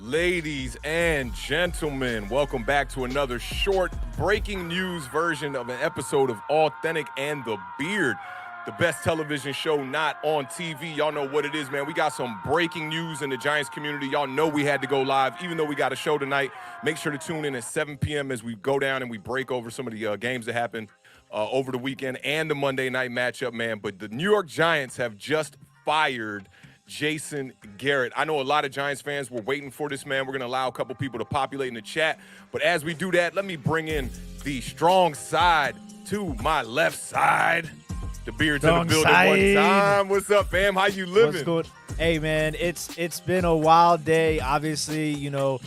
Ladies and gentlemen, welcome back to another short breaking news version of an episode of Awthentik and the Beard, the best television show not on TV. Y'all know what it is, man. We got some breaking news in the Giants community. Y'all know we had to go live, even though we got a show tonight. Make sure to tune in at 7 p.m. as we go down and we break over some of the games that happened over the weekend and the Monday night matchup, man. But the New York Giants have just fired Jason Garrett. I know a lot of Giants fans were waiting for this, man. We're going to allow a couple people to populate in the chat. But as we do that, let me bring in the strong side to my left side. The Beard's in the building one time. What's up, fam? How you living? What's good? Hey, man, it's been a wild day. Obviously, you know,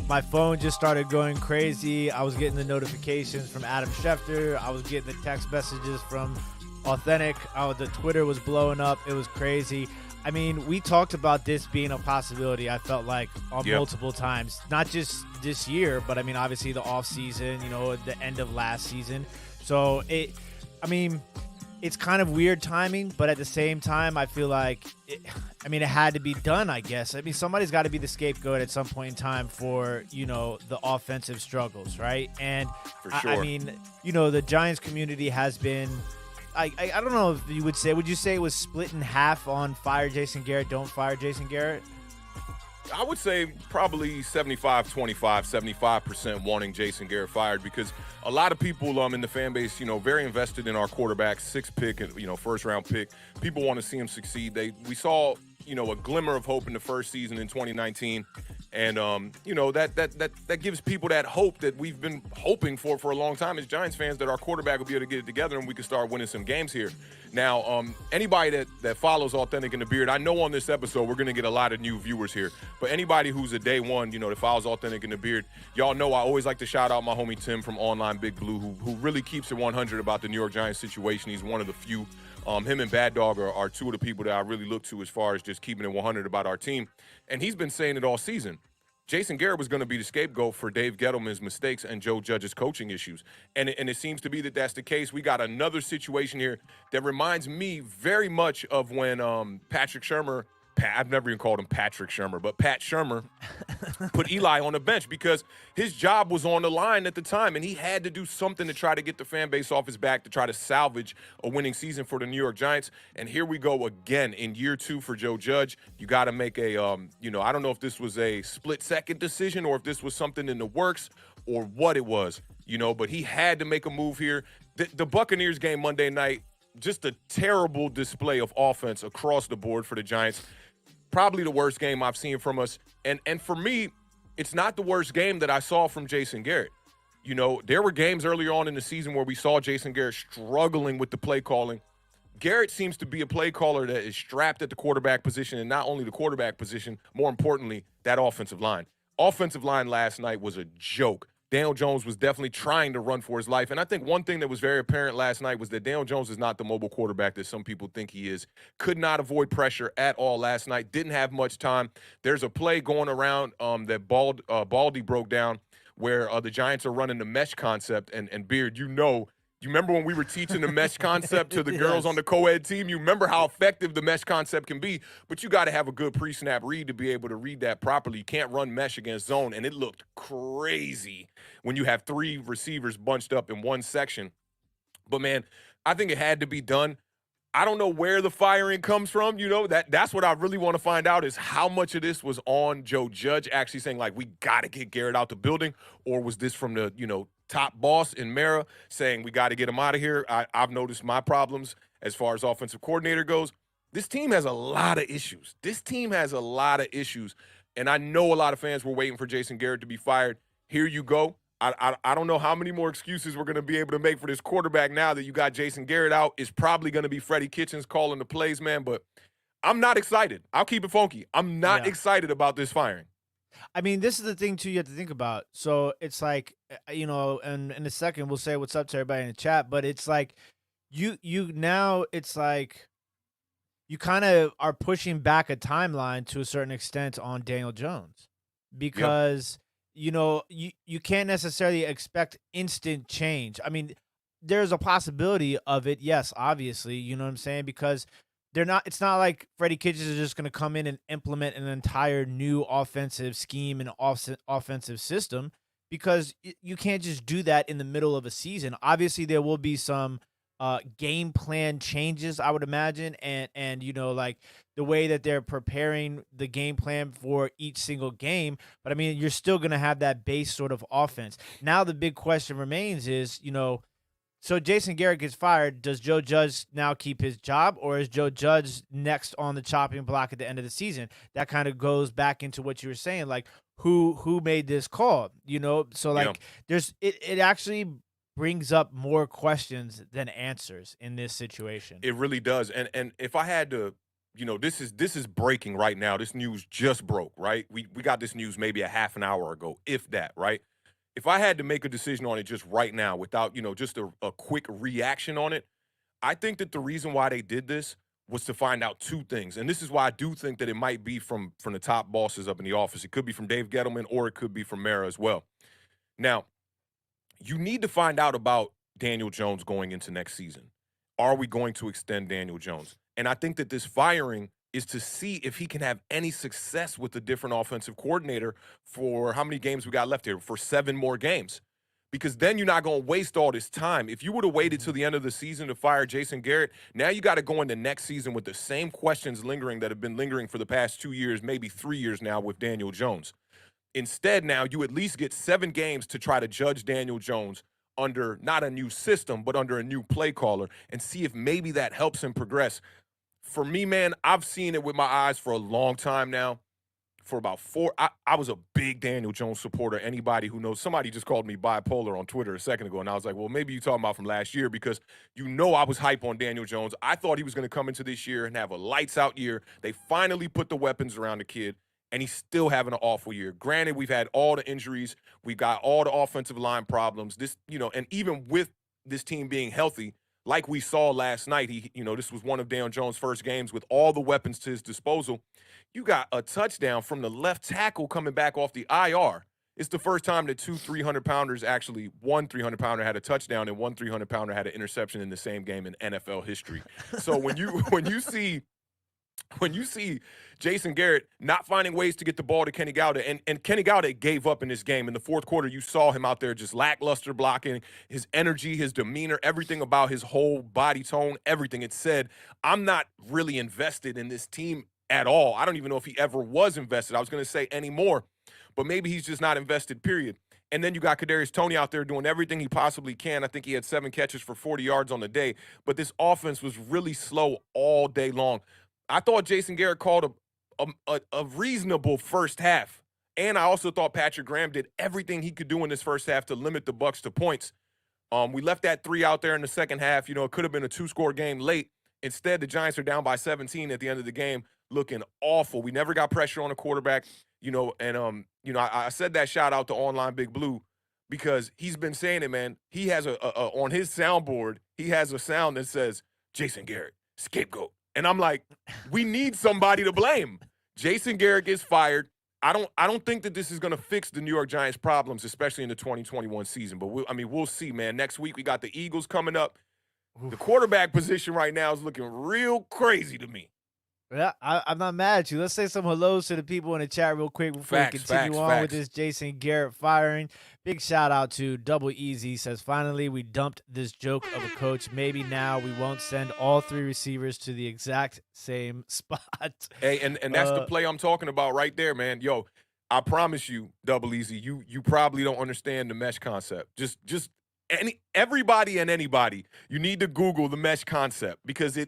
my phone just started going crazy. I was getting the notifications from Adam Schefter. I was getting the text messages from Awthentik. The Twitter was blowing up. It was crazy. I mean, we talked about this being a possibility, I felt like, on multiple times. Not just this year, but, I mean, obviously the offseason, you know, the end of last season. So, it's kind of weird timing, but at the same time, I feel like, it had to be done, I guess. I mean, somebody's got to be the scapegoat at some point in time for, you know, the offensive struggles, right? And, For sure. I mean, you know, the Giants community has been – I don't know if you would you say it was split in half on fire Jason Garrett, don't fire Jason Garrett? I would say probably 75-25, 75% wanting Jason Garrett fired, because a lot of people in the fan base, you know, very invested in our quarterback, sixth pick, you know, first round pick. People want to see him succeed. We saw, you know, a glimmer of hope in the first season in 2019. And, you know, that gives people that hope that we've been hoping for a long time as Giants fans, that our quarterback will be able to get it together and we can start winning some games here. Now, anybody that follows Awthentik and the Beard, I know on this episode we're going to get a lot of new viewers here. But anybody who's a day one, you know, that follows Awthentik and the Beard, y'all know I always like to shout out my homie Tim from Online Big Blue, who really keeps it 100 about the New York Giants situation. He's one of the few. Him and Bad Dog are two of the people that I really look to as far as just keeping it 100 about our team. And he's been saying it all season. Jason Garrett was going to be the scapegoat for Dave Gettleman's mistakes and Joe Judge's coaching issues. And it seems to be that that's the case. We got another situation here that reminds me very much of when Patrick Shermer, I've never even called him Patrick Shermer, but Pat Shermer put Eli on the bench because his job was on the line at the time, and he had to do something to try to get the fan base off his back to try to salvage a winning season for the New York Giants. And here we go again in year two for Joe Judge. You got to make a, you know, I don't know if this was a split-second decision or if this was something in the works or what it was, you know, but he had to make a move here. The Buccaneers game Monday night, just a terrible display of offense across the board for the Giants. Probably the worst game I've seen from us. And for me, it's not the worst game that I saw from Jason Garrett. You know, there were games earlier on in the season where we saw Jason Garrett struggling with the play calling. Garrett seems to be a play caller that is strapped at the quarterback position, and not only the quarterback position, more importantly, that offensive line. Offensive line last night was a joke. Daniel Jones was definitely trying to run for his life. And I think one thing that was very apparent last night was that Daniel Jones is not the mobile quarterback that some people think he is. Could not avoid pressure at all last night. Didn't have much time. There's a play going around that Baldy broke down where the Giants are running the mesh concept. And Beard, you remember when we were teaching the mesh concept to the girls on the co-ed team? You remember how effective the mesh concept can be, but you got to have a good pre-snap read to be able to read that properly. You can't run mesh against zone, and it looked crazy when you have three receivers bunched up in one section. But, man, I think it had to be done. I don't know where the firing comes from. You know, that's what I really want to find out is how much of this was on Joe Judge actually saying, like, we got to get Garrett out the building, or was this from the, you know, top boss in Mara saying we got to get him out of here. I've noticed my problems as far as offensive coordinator goes. This team has a lot of issues. And I know a lot of fans were waiting for Jason Garrett to be fired. Here you go. I don't know how many more excuses we're going to be able to make for this quarterback now that you got Jason Garrett out. It's probably going to be Freddie Kitchens calling the plays, man, but I'm not excited. I'll keep it funky. I'm not excited about this firing. I mean, this is the thing, too, you have to think about. So it's like, you know, and in a second we'll say what's up to everybody in the chat, but it's like it's like you kind of are pushing back a timeline to a certain extent on Daniel Jones because, you know, you can't necessarily expect instant change. I mean, there's a possibility of it, yes, obviously, you know what I'm saying? Because they're not. It's not like Freddie Kitchens is just going to come in and implement an entire new offensive scheme and offensive system, because you can't just do that in the middle of a season. Obviously, there will be some game plan changes, I would imagine, and like the way that they're preparing the game plan for each single game. But I mean, you're still going to have that base sort of offense. Now, the big question remains is, so Jason Garrett gets fired. Does Joe Judge now keep his job, or is Joe Judge next on the chopping block at the end of the season? That kind of goes back into what you were saying, like who made this call, So like it actually brings up more questions than answers in this situation. It really does. And if I had to, this is breaking right now. This news just broke, right? We got this news maybe a half an hour ago, if that, right? If I had to make a decision on it just right now without, just a quick reaction on it, I think that the reason why they did this was to find out two things. And this is why I do think that it might be from the top bosses up in the office. It could be from Dave Gettleman, or it could be from Mara as well. Now, you need to find out about Daniel Jones going into next season. Are we going to extend Daniel Jones? And I think that this firing is to see if he can have any success with a different offensive coordinator for how many games we got left here? For 7 more games. Because then you're not going to waste all this time. If you would have waited till the end of the season to fire Jason Garrett, now you got to go into next season with the same questions lingering that have been lingering for the past 2 years, maybe 3 years now with Daniel Jones. Instead, now you at least get 7 games to try to judge Daniel Jones under not a new system, but under a new play caller, and see if maybe that helps him progress. For me, man, I've seen it with my eyes for a long time now. For about 4, I was a big Daniel Jones supporter. Anybody who knows, somebody just called me bipolar on Twitter a second ago, and I was like, well, maybe you're talking about from last year, because I was hype on Daniel Jones. I thought he was going to come into this year and have a lights-out year. They finally put the weapons around the kid, and he's still having an awful year. Granted, we've had all the injuries. We got all the offensive line problems. And even with this team being healthy, like we saw last night, this was one of Daniel Jones' first games with all the weapons to his disposal. You got a touchdown from the left tackle coming back off the IR. It's the first time that 2 300-pounders, actually one 300-pounder had a touchdown and one 300-pounder had an interception in the same game in NFL history. So when you see Jason Garrett not finding ways to get the ball to Kenny Golladay, and Kenny Golladay gave up in this game. In the fourth quarter, you saw him out there just lackluster blocking, his energy, his demeanor, everything about his whole body tone, everything. It said, I'm not really invested in this team at all. I don't even know if he ever was invested. I was going to say anymore, but maybe he's just not invested, period. And then you got Kadarius Toney out there doing everything he possibly can. I think he had 7 catches for 40 yards on the day, but this offense was really slow all day long. I thought Jason Garrett called a reasonable first half, and I also thought Patrick Graham did everything he could do in this first half to limit the Bucs to points. We left that 3 out there in the second half. It could have been a 2-score game late. Instead, the Giants are down by 17 at the end of the game, looking awful. We never got pressure on the quarterback, I said that shout out to Online Big Blue, because he's been saying it, man. He has on his soundboard, he has a sound that says, Jason Garrett, scapegoat. And I'm like, we need somebody to blame. Jason Garrett gets fired. I don't think that this is going to fix the New York Giants' problems, especially in the 2021 season. But we'll see, man. Next week we got the Eagles coming up. The quarterback position right now is looking real crazy to me. Yeah, I'm not mad at you. Let's say some hellos to the people in the chat real quick before we continue on with this Jason Garrett firing. Big shout out to Double Easy. Says, finally, we dumped this joke of a coach. Maybe now we won't send all 3 receivers to the exact same spot. Hey, and that's the play I'm talking about right there, man. Yo, I promise you, Double Easy, you probably don't understand the mesh concept. Just everybody and anybody, you need to Google the mesh concept, because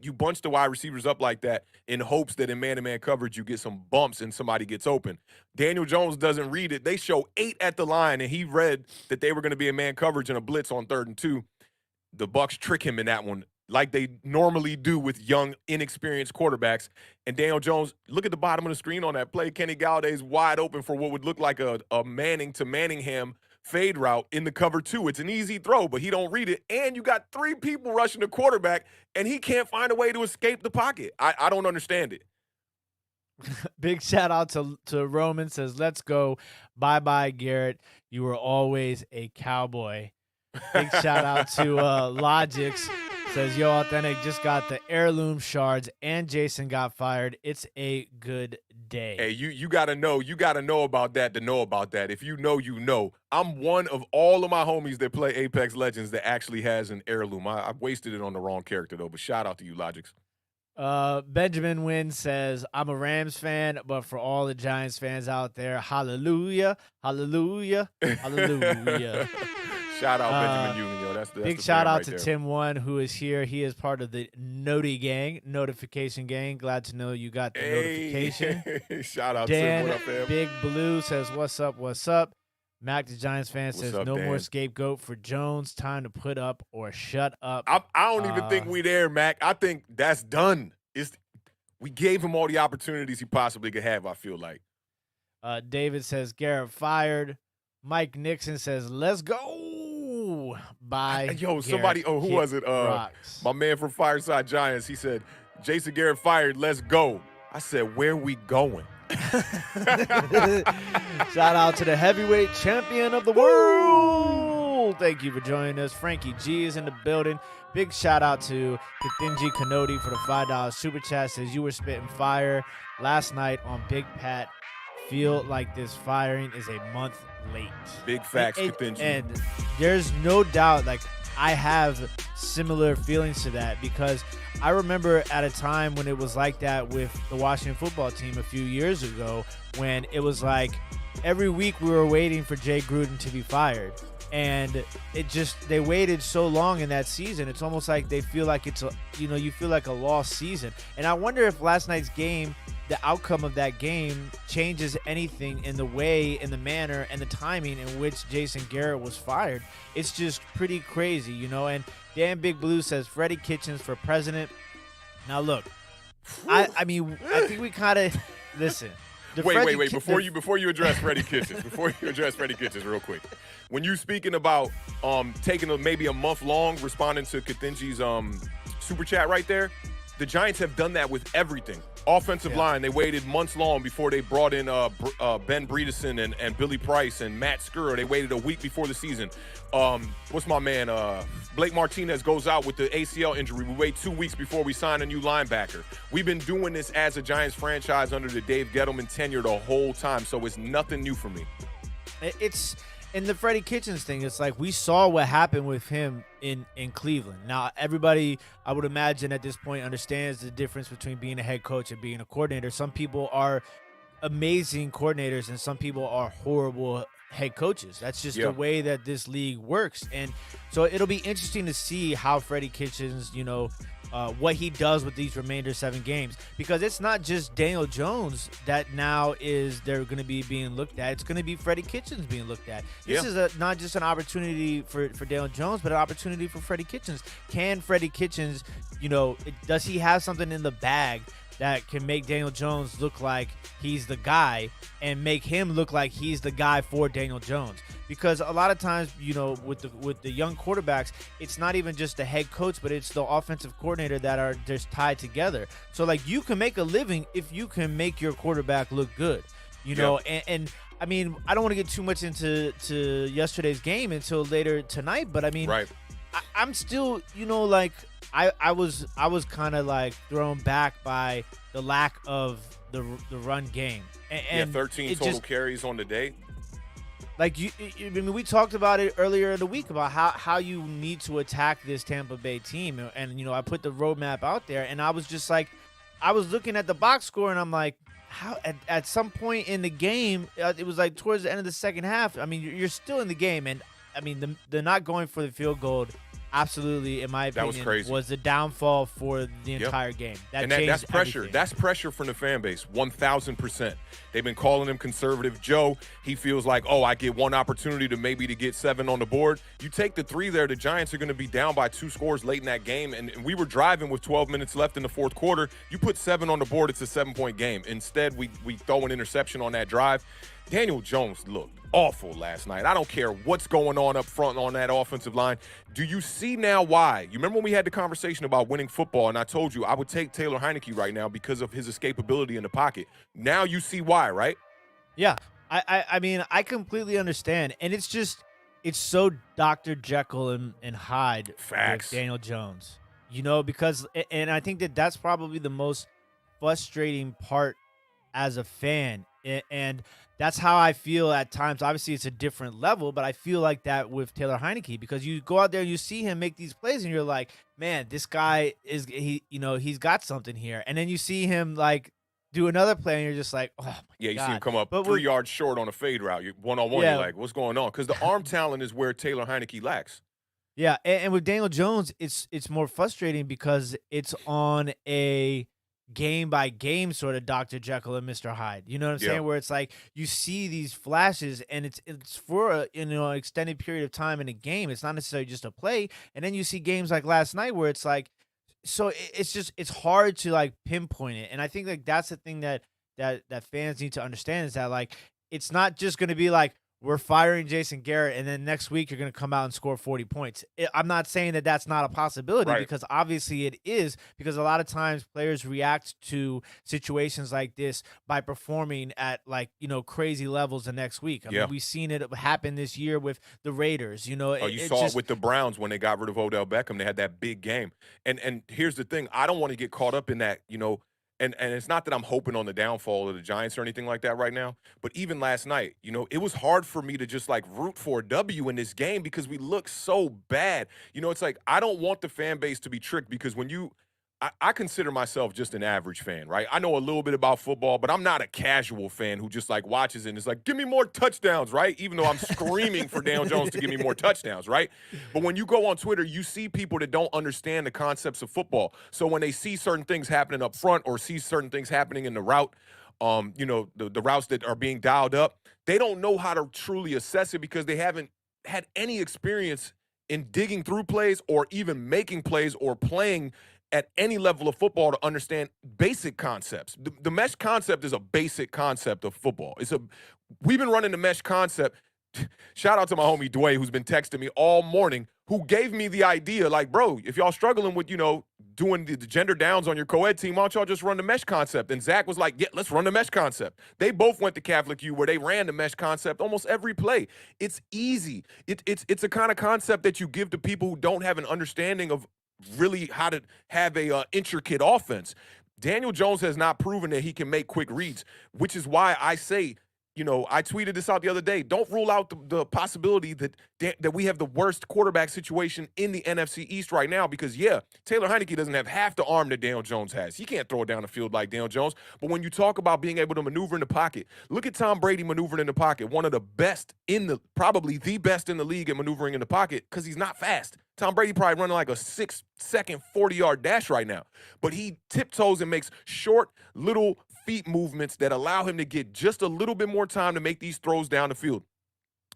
you bunch the wide receivers up like that in hopes that in man-to-man coverage you get some bumps and somebody gets open. Daniel Jones doesn't read it. They show 8 at the line, and he read that they were going to be in man coverage and a blitz on 3rd and 2. The Bucs trick him in that one, like they normally do with young, inexperienced quarterbacks. And Daniel Jones, look at the bottom of the screen on that play. Kenny Galladay's wide open for what would look like a Manning to Manningham fade route in the cover 2. It's an easy throw, but he don't read it. And you got 3 people rushing the quarterback, and he can't find a way to escape the pocket. I don't understand it. Big shout out to Roman. Says, let's go. Bye-bye, Garrett. You were always a cowboy. Big shout out to Logix. Says, yo, Awthentik just got the heirloom shards and Jason got fired. It's a good day. Hey, you gotta know about that to know about that. If you know, you know. I'm one of all of my homies that play Apex Legends that actually has an heirloom. I wasted it on the wrong character though, but shout out to you, Logix. Benjamin Wynn says, I'm a Rams fan, but for all the Giants fans out there, hallelujah, hallelujah, hallelujah. Shout out Benjamin Union, yo. That's big shout out to Tim One, who is here. He is part of the notification gang. Glad to know you got the notification. Shout out Dan, Tim. What up, fam? Big Blue says, what's up, what's up? Mac, the Giants fan, says, up, no Dan? more scapegoat for Jones. Time to put up or shut up. I don't even think we there, Mac. I think that's done. We gave him all the opportunities he possibly could have, I feel like. David says, Garrett fired. Mike Nixon says, let's go. Bye. Yo, somebody, who was it? My man from Fireside Giants, he said, Jason Garrett fired, let's go. I said, where we going? Shout out to the heavyweight champion of the world. Thank you for joining us. Frankie G is in the building. Big shout out to Kathinji Kanodi for the $5 super chat. Says you were spitting fire last night on Big Pat. Feel like this firing is a month late. Big facts, Kathinji. And there's no doubt, like, I have similar feelings to that because I remember at a time when it was like that with the Washington football team a few years ago when it was like every week we were waiting for Jay Gruden to be fired. And they waited so long in that season. It's almost like they feel like you feel like a lost season. And I wonder if last night's game, the outcome of that game changes anything in the way, in the manner, and the timing in which Jason Garrett was fired. It's just pretty crazy, And Dan Big Blue says Freddie Kitchens for president. Now look, I think we kind of listen. Wait. Before you address Freddie Kitchens, real quick. When you speaking about taking maybe a month long responding to Kathinji's super chat right there, the Giants have done that with everything. Offensive line, they waited months long before they brought in Ben Bredeson and Billy Price and Matt Skura. They waited a week before the season. What's my man? Blake Martinez goes out with the ACL injury. We wait 2 weeks before we sign a new linebacker. We've been doing this as a Giants franchise under the Dave Gettleman tenure the whole time, so it's nothing new for me. It's in the Freddie Kitchens thing. It's like we saw what happened with him in Cleveland. Now, everybody, I would imagine at this point, understands the difference between being a head coach and being a coordinator. Some people are amazing coordinators and some people are horrible head coaches. That's just the way that this league works. And so it'll be interesting to see how Freddie Kitchens, what he does with these remainder 7 games, because it's not just Daniel Jones that now they're going to be being looked at. It's going to be Freddie Kitchens being looked at. This is not just an opportunity for Daniel Jones, but an opportunity for Freddie Kitchens. Can Freddie Kitchens, does he have something in the bag that can make Daniel Jones look like he's the guy and make him look like he's the guy for Daniel Jones? Because a lot of times, with the young quarterbacks, it's not even just the head coach, but it's the offensive coordinator that are just tied together. So, like, you can make a living if you can make your quarterback look good, And I mean, I don't want to get too much into yesterday's game until later tonight, but I mean, right. I'm still, I was kind of like thrown back by the lack of the run game. And 13 total carries on the day. Like we talked about it earlier in the week about how you need to attack this Tampa Bay team, and I put the roadmap out there, and I was just like, I was looking at the box score, and I'm like, how at some point in the game, it was like towards the end of the second half. I mean, you're still in the game, and I mean the not going for the field goal, absolutely, in my opinion, was the downfall for the entire game. That's pressure. Everything. That's pressure from the fan base, 1,000%. They've been calling him conservative Joe. He feels like, I get one opportunity to get 7 on the board. You take the 3 there, the Giants are going to be down by 2 scores late in that game, and we were driving with 12 minutes left in the fourth quarter. You put 7 on the board, it's a 7-point game. Instead, we throw an interception on that drive. Daniel Jones looked awful last night. I don't care what's going on up front on that offensive line. Do you see now why? You remember when we had the conversation about winning football, and I told you I would take Taylor Heineke right now because of his escapability in the pocket. Now you see why, right? Yeah. I mean, I completely understand. And it's so Dr. Jekyll and Hyde Facts. with Daniel Jones. because and I think that that's probably the most frustrating part as a fan. And that's how I feel at times. Obviously, it's a different level, but I feel like that with Taylor Heineke because you go out there and you see him make these plays, and you're like, man, this guy he's got something here. And then you see him like do another play, and you're just like, oh my Yeah, you see him god. come up But 3 yards short on a fade route. You one-on-one, you're yeah, like, what's going on? Because the arm talent is where Taylor Heineke lacks. yeah, and with Daniel Jones, it's more frustrating because it's on a game by game sort of Dr. Jekyll and Mr. Hyde. You know what I'm Yeah. saying? Where it's like you see these flashes and it's for a an extended period of time in a game. It's not necessarily just a play. And then you see games like last night where it's like it's just it's hard to like pinpoint it. And I think like that's the thing that fans need to understand is that like it's not just going to be like we're firing Jason Garrett and then next week you're going to come out and score 40 points. I'm not saying that that's not a possibility Right. because obviously it is because a lot of times players react to situations like this by performing at like, crazy levels the next week. I Yeah. mean, we've seen it happen this year with the Raiders, Oh, you it saw just it with the Browns when they got rid of Odell Beckham. They had that big game. And here's the thing. I don't want to get caught up in that, and it's not that I'm hoping on the downfall of the Giants or anything like that right now. But even last night, it was hard for me to just like root for a W in this game because we look so bad. It's like I don't want the fan base to be tricked because I consider myself just an average fan, right? I know a little bit about football, but I'm not a casual fan who just like watches it and is like, give me more touchdowns, right? Even though I'm screaming for Daniel Jones to give me more touchdowns, right? But when you go on Twitter, you see people that don't understand the concepts of football. So when they see certain things happening up front or see certain things happening in the route, the routes that are being dialed up, they don't know how to truly assess it because they haven't had any experience in digging through plays or even making plays or playing at any level of football to understand basic concepts. The mesh concept is a basic concept of football. We've been running the mesh concept. Shout out to my homie Dwayne, who's been texting me all morning, who gave me the idea, like, bro, if y'all struggling with, doing the gender downs on your co-ed team, why don't y'all just run the mesh concept? And Zach was like, yeah, let's run the mesh concept. They both went to Catholic U where they ran the mesh concept almost every play. It's easy. It's a kind of concept that you give to people who don't have an understanding of really how to have a intricate offense. Daniel Jones has not proven that he can make quick reads, which is why I say, I tweeted this out the other day. Don't rule out the possibility that we have the worst quarterback situation in the NFC East right now because, yeah, Taylor Heineke doesn't have half the arm that Daniel Jones has. He can't throw it down the field like Daniel Jones. But when you talk about being able to maneuver in the pocket, look at Tom Brady maneuvering in the pocket, one of the best probably the best in the league at maneuvering in the pocket because he's not fast. Tom Brady probably running like a 6-second 40-yard dash right now. But he tiptoes and makes short, little feet movements that allow him to get just a little bit more time to make these throws down the field.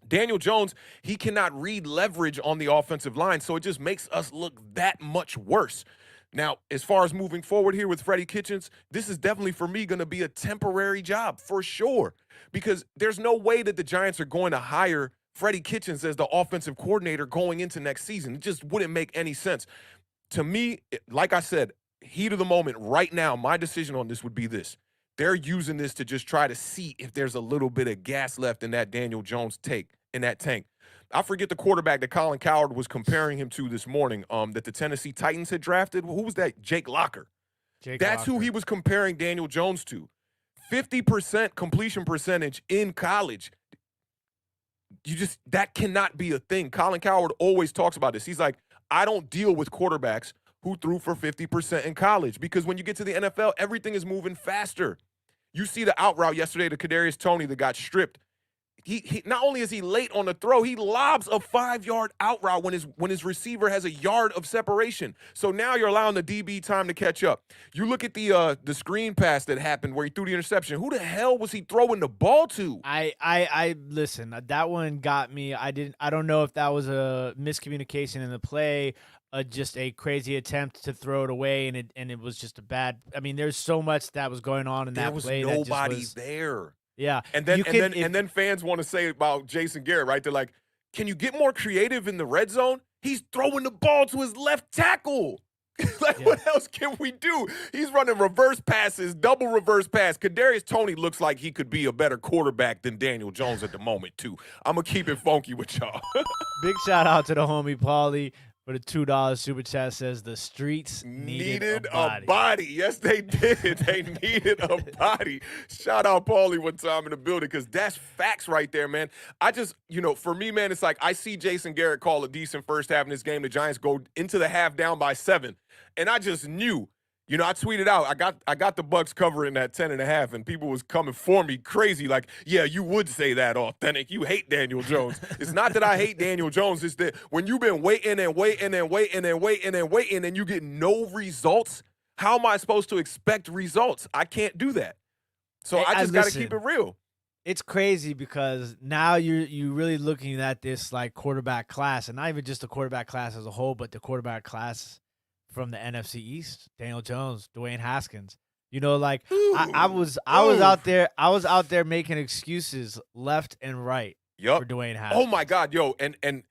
Daniel Jones, he cannot read leverage on the offensive line, so it just makes us look that much worse. Now, as far as moving forward here with Freddie Kitchens, this is definitely for me going to be a temporary job for sure because there's no way that the Giants are going to hire Freddie Kitchens as the offensive coordinator going into next season. It just wouldn't make any sense. To me, like I said, heat of the moment right now, my decision on this would be this. They're using this to just try to see if there's a little bit of gas left in that Daniel Jones tank. I forget the quarterback that Colin Cowherd was comparing him to this morning that the Tennessee Titans had drafted. Who was that? Jake Locker. That's who he was comparing Daniel Jones to. 50% completion percentage in college. That cannot be a thing. Colin Cowherd always talks about this. He's like, I don't deal with quarterbacks who threw for 50% in college because when you get to the NFL, everything is moving faster. You see the out route yesterday to Kadarius Toney that got stripped. He not only is he late on the throw, he lobs a 5-yard out route when his receiver has a yard of separation. So now you're allowing the DB time to catch up. You look at the screen pass that happened where he threw the interception. Who the hell was he throwing the ball to? I listen, that one got me. I don't know if that was a miscommunication in the play, just a crazy attempt to throw it away, and it was just a bad. I mean, there's so much that was going on in that play. There was nobody there. Yeah, and then fans want to say about Jason Garrett, right? They're like, "Can you get more creative in the red zone? He's throwing the ball to his left tackle. What else can we do? He's running reverse passes, double reverse pass. Kadarius Toney looks like he could be a better quarterback than Daniel Jones at the moment, too. I'm gonna keep it funky with y'all." Big shout out to the homie Paulie. For the $2 super chat says the streets needed a body. Yes, they did. They needed a body. Shout out Paulie one time in the building, because that's facts right there, man. I just, for me, man, it's like I see Jason Garrett call a decent first half in this game. The Giants go into the half down by 7, and I just knew. I tweeted out, I got the Bucks covering that 10.5, and people was coming for me crazy. Like, yeah, you would say that, Awthentik. You hate Daniel Jones. It's not that I hate Daniel Jones. It's that when you've been waiting and waiting and waiting and waiting and waiting, and you get no results, how am I supposed to expect results? I can't do that. So I just got to keep it real. It's crazy because now you're really looking at this like quarterback class, and not even just the quarterback class as a whole, but the quarterback class from the NFC East. Daniel Jones, Dwayne Haskins. I was out there making excuses left and right for Dwayne Haskins. Oh my God, yo, and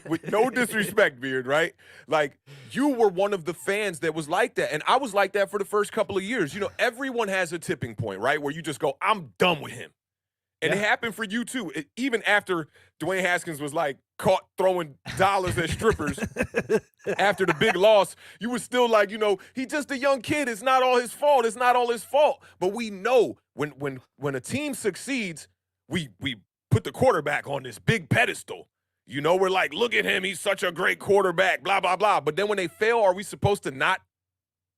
with no disrespect, Beard, right? Like, you were one of the fans that was like that, and I was like that for the first couple of years. Everyone has a tipping point, right, where you just go, I'm done with him. And it happened for you too. Even after Dwayne Haskins was like caught throwing dollars at strippers after the big loss, you were still like, he's just a young kid. It's not all his fault. It's not all his fault. But we know when a team succeeds, we put the quarterback on this big pedestal. We're like, look at him. He's such a great quarterback, blah, blah, blah. But then when they fail, are we supposed to not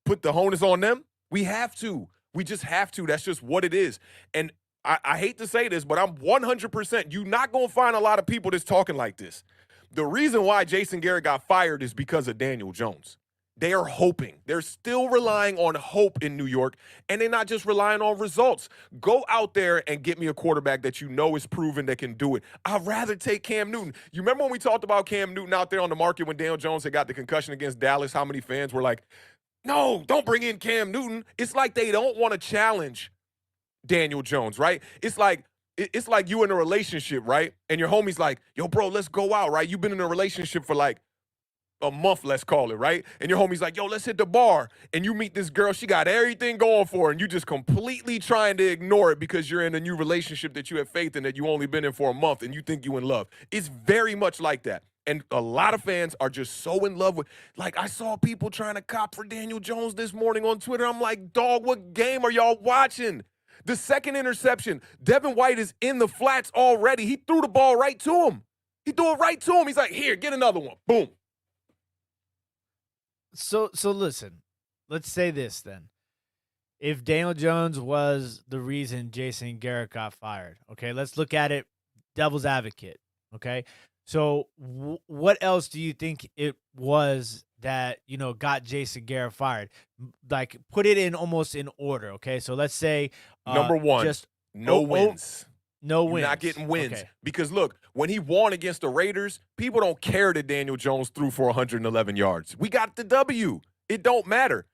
put the onus on them? We have to. We just have to. That's just what it is. And I hate to say this, but I'm 100%. You're not going to find a lot of people that's talking like this. The reason why Jason Garrett got fired is because of Daniel Jones. They are hoping. They're still relying on hope in New York, and they're not just relying on results. Go out there and get me a quarterback that is proven that can do it. I'd rather take Cam Newton. You remember when we talked about Cam Newton out there on the market when Daniel Jones had got the concussion against Dallas, how many fans were like, no, don't bring in Cam Newton. It's like they don't want to challenge Daniel Jones, right? It's like you in a relationship, right? And your homie's like, yo, bro, let's go out, right? You've been in a relationship for like a month, let's call it, right? And your homie's like, yo, let's hit the bar. And you meet this girl, she got everything going for her, and you just completely trying to ignore it because you're in a new relationship that you have faith in, that you only been in for a month, and you think you in love. It's very much like that. And a lot of fans are just so in love with, like, I saw people trying to cop for Daniel Jones this morning on Twitter. I'm like, dog, what game are y'all watching? The second interception, Devin White is in the flats already. He threw the ball right to him. He threw it right to him. He's like, here, get another one. Boom. So listen, let's say this then. If Daniel Jones was the reason Jason Garrett got fired, okay, let's look at it devil's advocate, okay? So what else do you think it was that, got Jason Garrett fired? Like, put it in almost in order, okay? So let's say number one, just no wins. No wins. You're not getting wins. Okay. Because, look, when he won against the Raiders, people don't care that Daniel Jones threw for 111 yards. We got the W. It don't matter,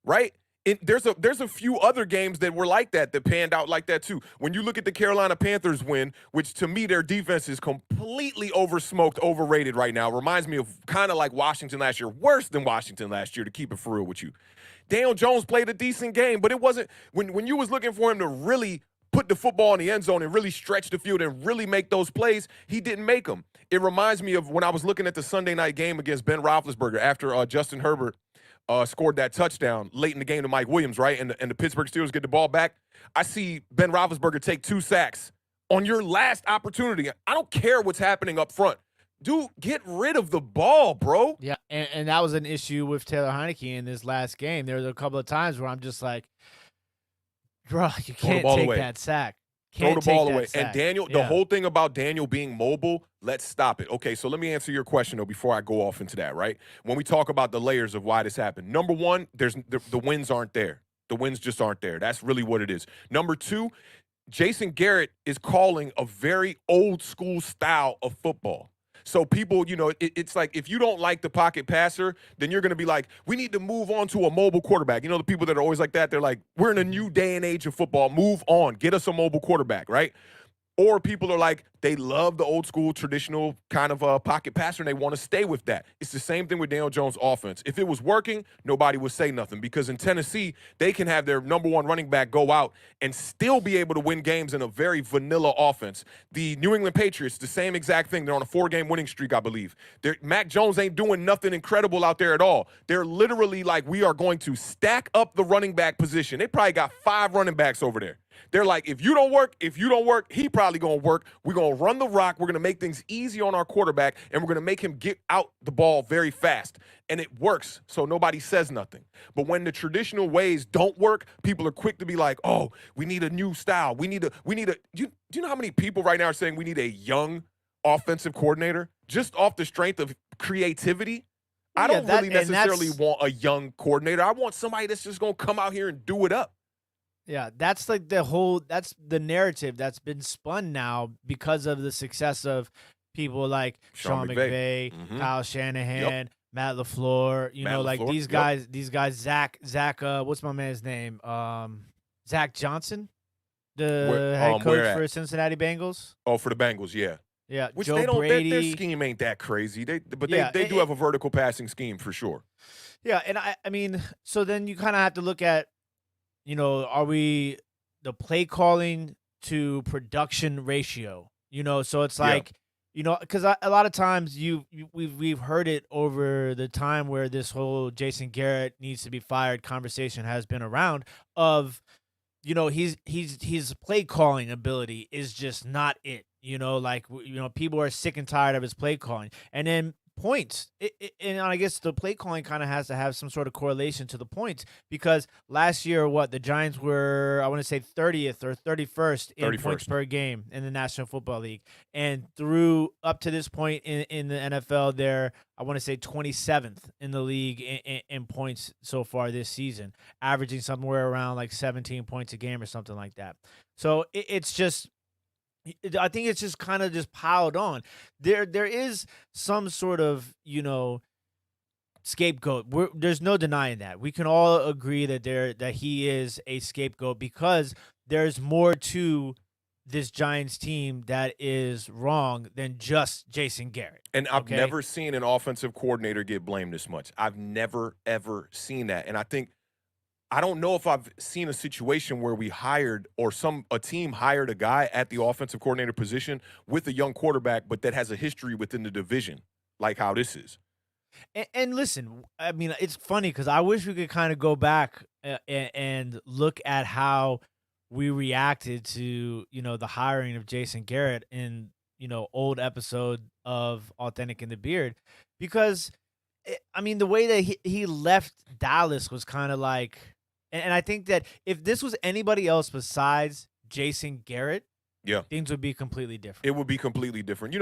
right? There's a few other games that were like that panned out like that too. When you look at the Carolina Panthers win, which to me their defense is completely oversmoked, overrated right now. Reminds me of kind of like Washington last year, worse than Washington last year, to keep it for real with you. Daniel Jones played a decent game, but it wasn't when you was looking for him to really put the football in the end zone and really stretch the field and really make those plays, he didn't make them. It reminds me of when I was looking at the Sunday night game against Ben Roethlisberger after Justin Herbert scored that touchdown late in the game to Mike Williams, right? And the Pittsburgh Steelers get the ball back. I see Ben Roethlisberger take 2 sacks on your last opportunity. I don't care what's happening up front. Dude, get rid of the ball, bro. Yeah, and that was an issue with Taylor Heinicke in this last game. There was a couple of times where I'm just like, bro, you can't take that sack. Throw the ball away. And Daniel, the whole thing about Daniel being mobile, let's stop it. Okay, so let me answer your question, though, before I go off into that, right? When we talk about the layers of why this happened, number one, the wins aren't there. The wins just aren't there. That's really what it is. Number two, Jason Garrett is calling a very old school style of football. So people, it's like if you don't like the pocket passer, then you're going to be like, we need to move on to a mobile quarterback. The people that are always like that, they're like, we're in a new day and age of football. Move on. Get us a mobile quarterback, right? Or people are like, they love the old school traditional kind of pocket passer and they want to stay with that. It's the same thing with Daniel Jones' offense. If it was working, nobody would say nothing because in Tennessee, they can have their number one running back go out and still be able to win games in a very vanilla offense. The New England Patriots, the same exact thing. They're on a 4-game winning streak, I believe. Mac Jones ain't doing nothing incredible out there at all. They're literally like, we are going to stack up the running back position. They probably got 5 running backs over there. They're like, if you don't work, he probably going to work. We're going to run the rock. We're going to make things easy on our quarterback, and we're going to make him get out the ball very fast. And it works, so nobody says nothing. But when the traditional ways don't work, people are quick to be like, oh, we need a new style. Do you know how many people right now are saying we need a young offensive coordinator just off the strength of creativity? I don't really necessarily want a young coordinator. I want somebody that's just going to come out here and do it up. Yeah, that's like that's the narrative that's been spun now because of the success of people like Sean McVay, Kyle Shanahan, Matt LaFleur, these guys, Zach, what's my man's name? Zach Johnson, the head coach for Cincinnati Bengals. Oh, for the Bengals, yeah. Yeah, which Joe Brady. Their scheme ain't that crazy. They do have a vertical passing scheme for sure. Yeah, and I mean, so then you kind of have to look at, are we the play calling to production ratio? So it's like, because a lot of times we've heard it over the time where this whole Jason Garrett needs to be fired conversation has been around of, his play calling ability is just not it. People are sick and tired of his play calling, and then points. And I guess the play calling kind of has to have some sort of correlation to the points because last year, the Giants were, I want to say 30th or 31st in points per game in the National Football League. And through up to this point in the NFL, they're, I want to say 27th in the league in points so far this season, averaging somewhere around like 17 points a game or something like that. So it's just, I think it's just kind of just piled on. There is some sort of, scapegoat. There's no denying that. We can all agree that he is a scapegoat because there's more to this Giants team that is wrong than just Jason Garrett. And I've never seen an offensive coordinator get blamed this much. I've never, ever seen that. And I don't know if I've seen a situation where we hired or a team hired a guy at the offensive coordinator position with a young quarterback, but that has a history within the division, like how this is. And listen, I mean, it's funny because I wish we could kind of go back and look at how we reacted to, the hiring of Jason Garrett in, old episode of Awthentik and the Beard, because, I mean, the way that he left Dallas was kind of like, and I think that if this was anybody else besides Jason Garrett, things would be completely different. It would be completely different.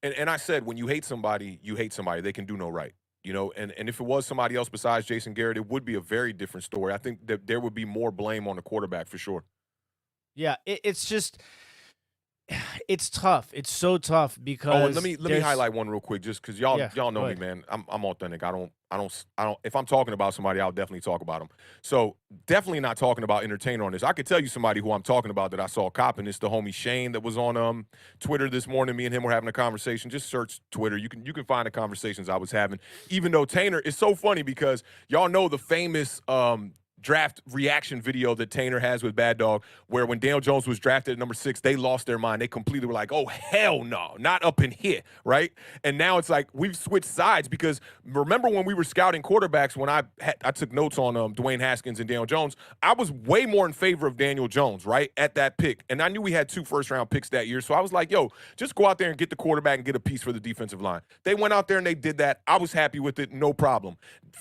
And I said, when you hate somebody, you hate somebody. They can do no right. And if it was somebody else besides Jason Garrett, it would be a very different story. I think that there would be more blame on the quarterback for sure. Yeah, it's just, it's tough. It's so tough because. Oh, and let me highlight one real quick, just because y'all know me, man. I'm authentic. I don't. If I'm talking about somebody, I'll definitely talk about them. So definitely not talking about entertainer on this. I could tell you somebody who I'm talking about that I saw copping. It's the homie Shane that was on Twitter this morning. Me and him were having a conversation. Just search Twitter. You can find the conversations I was having. Even though Tainer, it's so funny because y'all know the famous draft reaction video that Tainer has with Bad Dog, where when Daniel Jones was drafted at number 6, they lost their mind. They completely were like, oh, hell no, not up in here, right? And now it's like we've switched sides because remember when we were scouting quarterbacks, when I took notes on Dwayne Haskins and Daniel Jones, I was way more in favor of Daniel Jones, right, at that pick. And I knew we had 2 first-round picks that year, so I was like, yo, just go out there and get the quarterback and get a piece for the defensive line. They went out there and they did that. I was happy with it, no problem.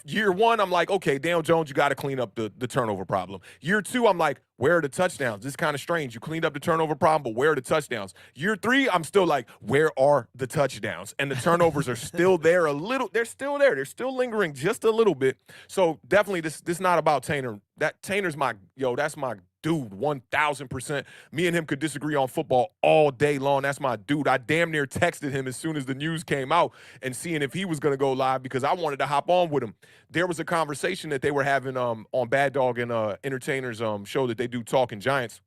Year 1, I'm like, okay, Daniel Jones, you got to clean up the turnover problem. Year 2, I'm like, where are the touchdowns? This is kind of strange. You cleaned up the turnover problem, but where are the touchdowns? Year 3, I'm still like, where are the touchdowns? And the turnovers are still there a little. They're still there. They're still lingering just a little bit. So definitely this not about Tainer. Tainer's that's my dude, 1,000%. Me and him could disagree on football all day long. That's my dude. I damn near texted him as soon as the news came out and seeing if he was going to go live because I wanted to hop on with him. There was a conversation that they were having on Bad Dog and Entertainers show that they do Talking Giants.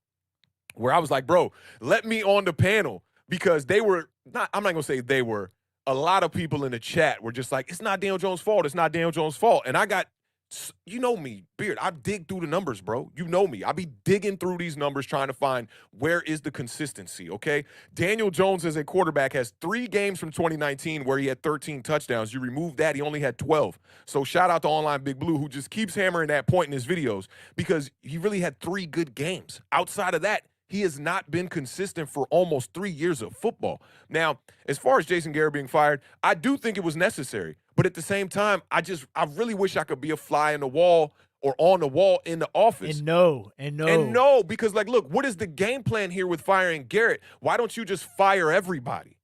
where I was like, bro, let me on the panel because they were not, I'm not going to say they were, a lot of people in the chat were just like, it's not Daniel Jones' fault. It's not Daniel Jones' fault. And I got, you know me, Beard, I dig through the numbers, bro. You know me. I be digging through these numbers trying to find where is the consistency, okay? Daniel Jones as a quarterback has 3 games from 2019 where he had 13 touchdowns. You remove that, he only had 12. So shout out to Online Big Blue who just keeps hammering that point in his videos because he really had 3 good games. Outside of that, he has not been consistent for almost 3 years of football. Now, as far as Jason Garrett being fired, I do think it was necessary. But at the same time, I really wish I could be a fly in the wall or on the wall in the office. And no, Because like, look, what is the game plan here with firing Garrett? Why don't you just fire everybody?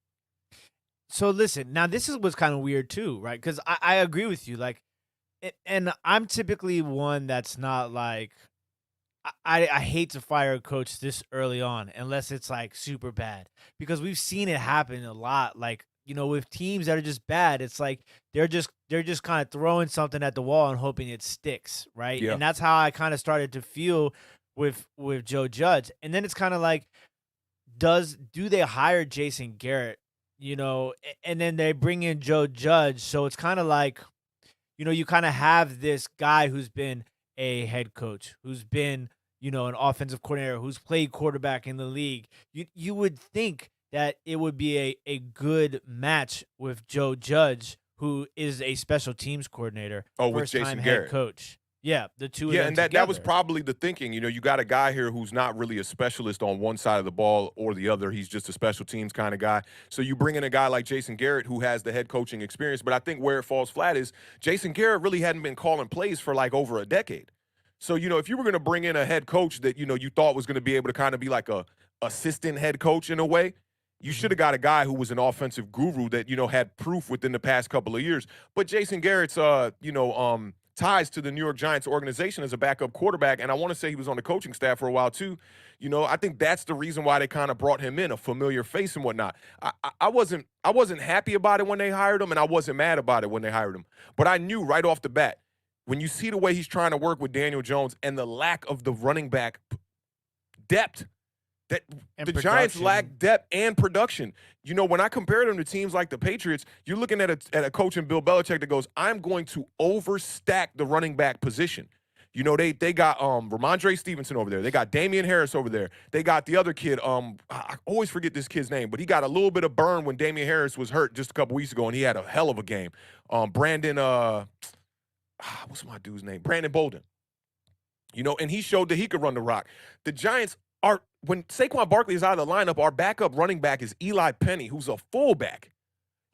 So listen, now this is what's kind of weird too, right? Because I agree with you. Like, and I'm typically one that's not like, I hate to fire a coach this early on unless it's like super bad because we've seen it happen a lot. Like, with teams that are just bad, it's like they're just kind of throwing something at the wall and hoping it sticks, right? Yeah. And that's how I kind of started to feel with Joe Judge. And then it's kind of like, do they hire Jason Garrett? And then they bring in Joe Judge, so it's kind of like, you kind of have this guy who's been a head coach, who's been, an offensive coordinator, who's played quarterback in the league. You would think that it would be a good match with Joe Judge, who is a special teams coordinator. Oh, with Jason Garrett, head coach. Yeah, the two of yeah, them and together. that was probably the thinking. You got a guy here who's not really a specialist on one side of the ball or the other. He's just a special teams kind of guy. So you bring in a guy like Jason Garrett who has the head coaching experience. But I think where it falls flat is Jason Garrett really hadn't been calling plays for like over a decade. So, if you were going to bring in a head coach that, you thought was going to be able to kind of be like a assistant head coach in a way, you should have got a guy who was an offensive guru that, had proof within the past couple of years. But Jason Garrett's, ties to the New York Giants organization as a backup quarterback, and I want to say he was on the coaching staff for a while too. I think that's the reason why they kind of brought him in, a familiar face and whatnot. I wasn't happy about it when they hired him, and I wasn't mad about it when they hired him. But I knew right off the bat, when you see the way he's trying to work with Daniel Jones and the lack of the running back depth, that the Giants lack depth and production. When I compare them to teams like the Patriots, you're looking at a coach in Bill Belichick that goes, I'm going to overstack the running back position. They got Ramondre Stevenson over there. They got Damian Harris over there. They got the other kid. I always forget this kid's name, but he got a little bit of burn when Damian Harris was hurt just a couple weeks ago, and he had a hell of a game. Brandon, what's my dude's name? Brandon Bolden. And he showed that he could run the rock. The Giants are, when Saquon Barkley is out of the lineup, our backup running back is Eli Penny, who's a fullback,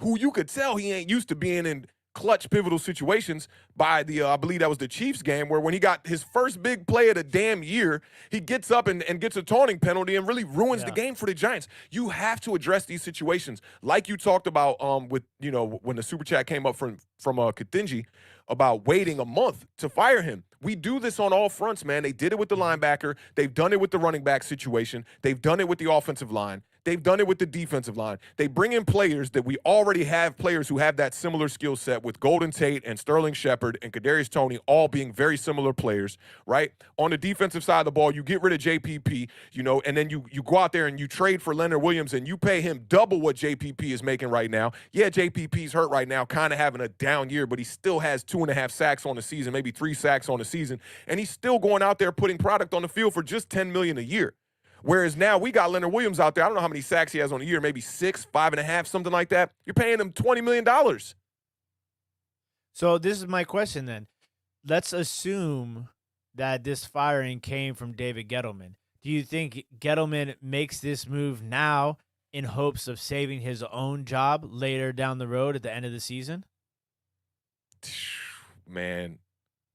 who you could tell he ain't used to being in clutch, pivotal situations by I believe that was the Chiefs game, where when he got his first big play of the damn year, he gets up and gets a taunting penalty and really ruins the game for the Giants. You have to address these situations. Like you talked about with, when the super chat came up from Kathinji about waiting a month to fire him. We do this on all fronts, man. They did it with the linebacker. They've done it with the running back situation. They've done it with the offensive line. They've done it with the defensive line. They bring in players that we already have, players who have that similar skill set, with Golden Tate and Sterling Shepard and Kadarius Toney all being very similar players, right? On the defensive side of the ball, you get rid of JPP, and then you go out there and you trade for Leonard Williams and you pay him double what JPP is making right now. Yeah, JPP's hurt right now, kind of having a down year, but he still has 2.5 sacks on the season, maybe 3 sacks on the season, and he's still going out there putting product on the field for just $10 million a year. Whereas now we got Leonard Williams out there. I don't know how many sacks he has on a year, maybe 6, 5.5, something like that. You're paying him $20 million. So this is my question then. Let's assume that this firing came from David Gettleman. Do you think Gettleman makes this move now in hopes of saving his own job later down the road at the end of the season? Man,